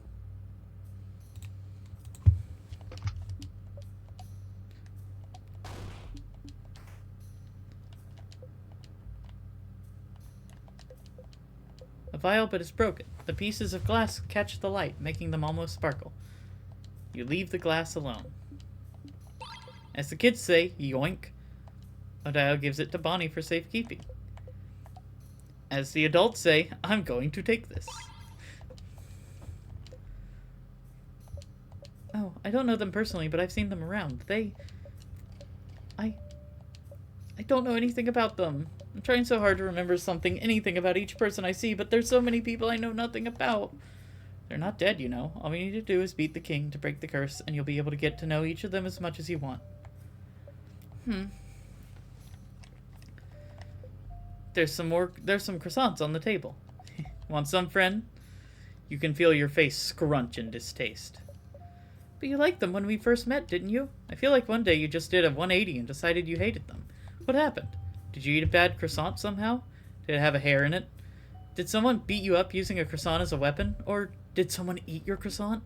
A vial, but it's broken. The pieces of glass catch the light, making them almost sparkle. You leave the glass alone. As the kids say, yoink. Odile gives it to Bonnie for safekeeping. As the adults say, I'm going to take this. Oh, I don't know them personally, but I've seen them around. I don't know anything about them. I'm trying so hard to remember anything about each person I see, but there's so many people I know nothing about. They're not dead, you know. All we need to do is beat the king to break the curse, and you'll be able to get to know each of them as much as you want. There's some croissants on the table. Want some, friend? You can feel your face scrunch in distaste. But you liked them when we first met, didn't you? I feel like one day you just did a 180 and decided you hated them. What happened? Did you eat a bad croissant somehow? Did it have a hair in it? Did someone beat you up using a croissant as a weapon? Or did someone eat your croissant?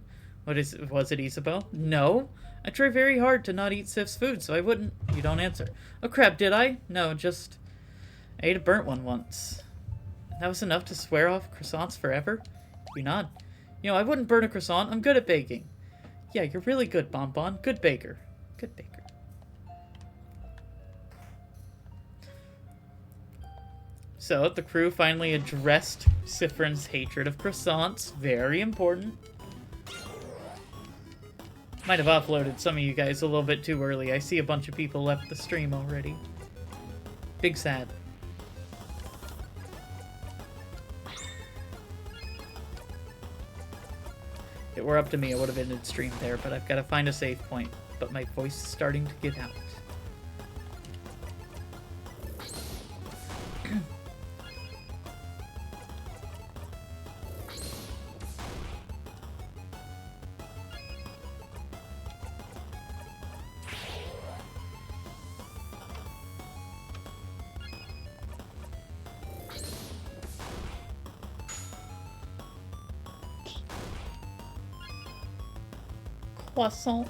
Was it Isabeau? No. I try very hard to not eat Sif's food, so I wouldn't... You don't answer. Oh crap, did I? No, just... I ate a burnt one once. That was enough to swear off croissants forever? You nod. You know, I wouldn't burn a croissant. I'm good at baking. Yeah, you're really good, Bonbon. Good baker. Good baker. So, the crew finally addressed Siffrin's hatred of croissants. Very important. Might have offloaded some of you guys a little bit too early. I see a bunch of people left the stream already. Big sad. If it were up to me, I would have ended stream there, but I've got to find a save point. But my voice is starting to get out. croissant.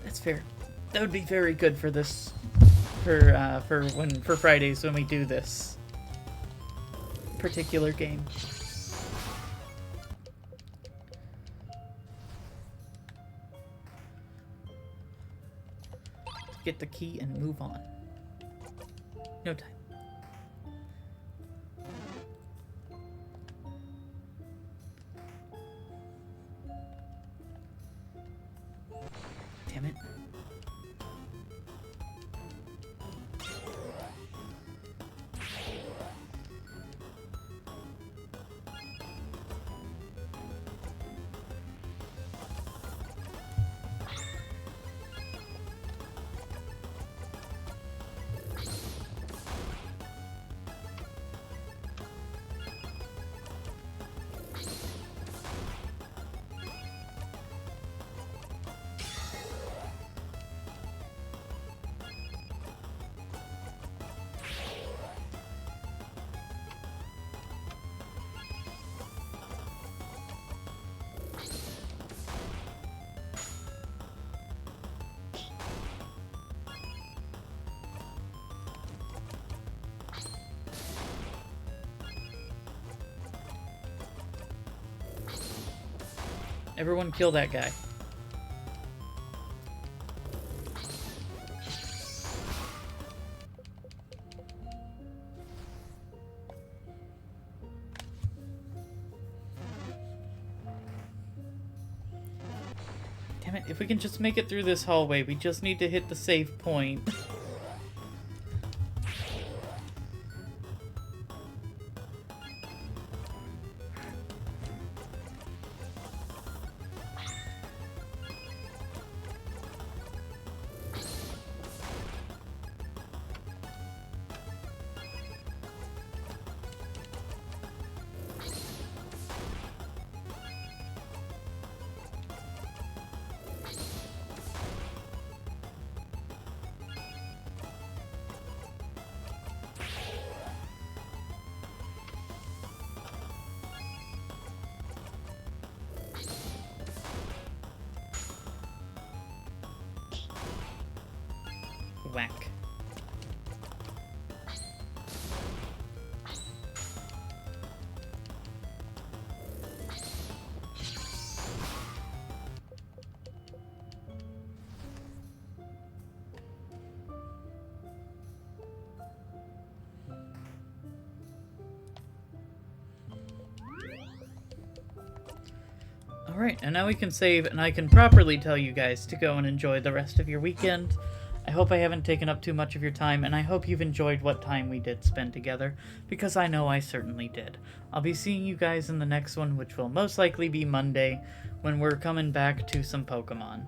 That's fair. That would be very good for this, for Fridays when we do this particular game. Get the key and move on. No time. Damn it. Everyone kill that guy. Damn it, if we can just make it through this hallway, we just need to hit the save point. Whack. Alright, and now we can save, and I can properly tell you guys to go and enjoy the rest of your weekend. I hope I haven't taken up too much of your time, and I hope you've enjoyed what time we did spend together, because I know I certainly did. I'll be seeing you guys in the next one, which will most likely be Monday, when we're coming back to some Pokemon.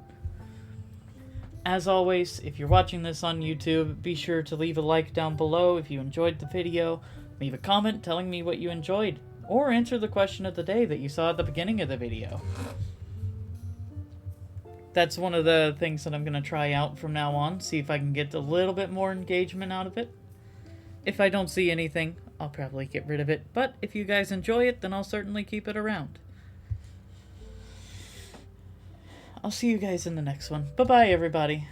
As always, if you're watching this on YouTube, be sure to leave a like down below if you enjoyed the video, leave a comment telling me what you enjoyed, or answer the question of the day that you saw at the beginning of the video. That's one of the things that I'm going to try out from now on, see if I can get a little bit more engagement out of it. If I don't see anything, I'll probably get rid of it, but if you guys enjoy it, then I'll certainly keep it around. I'll see you guys in the next one. Bye-bye, everybody.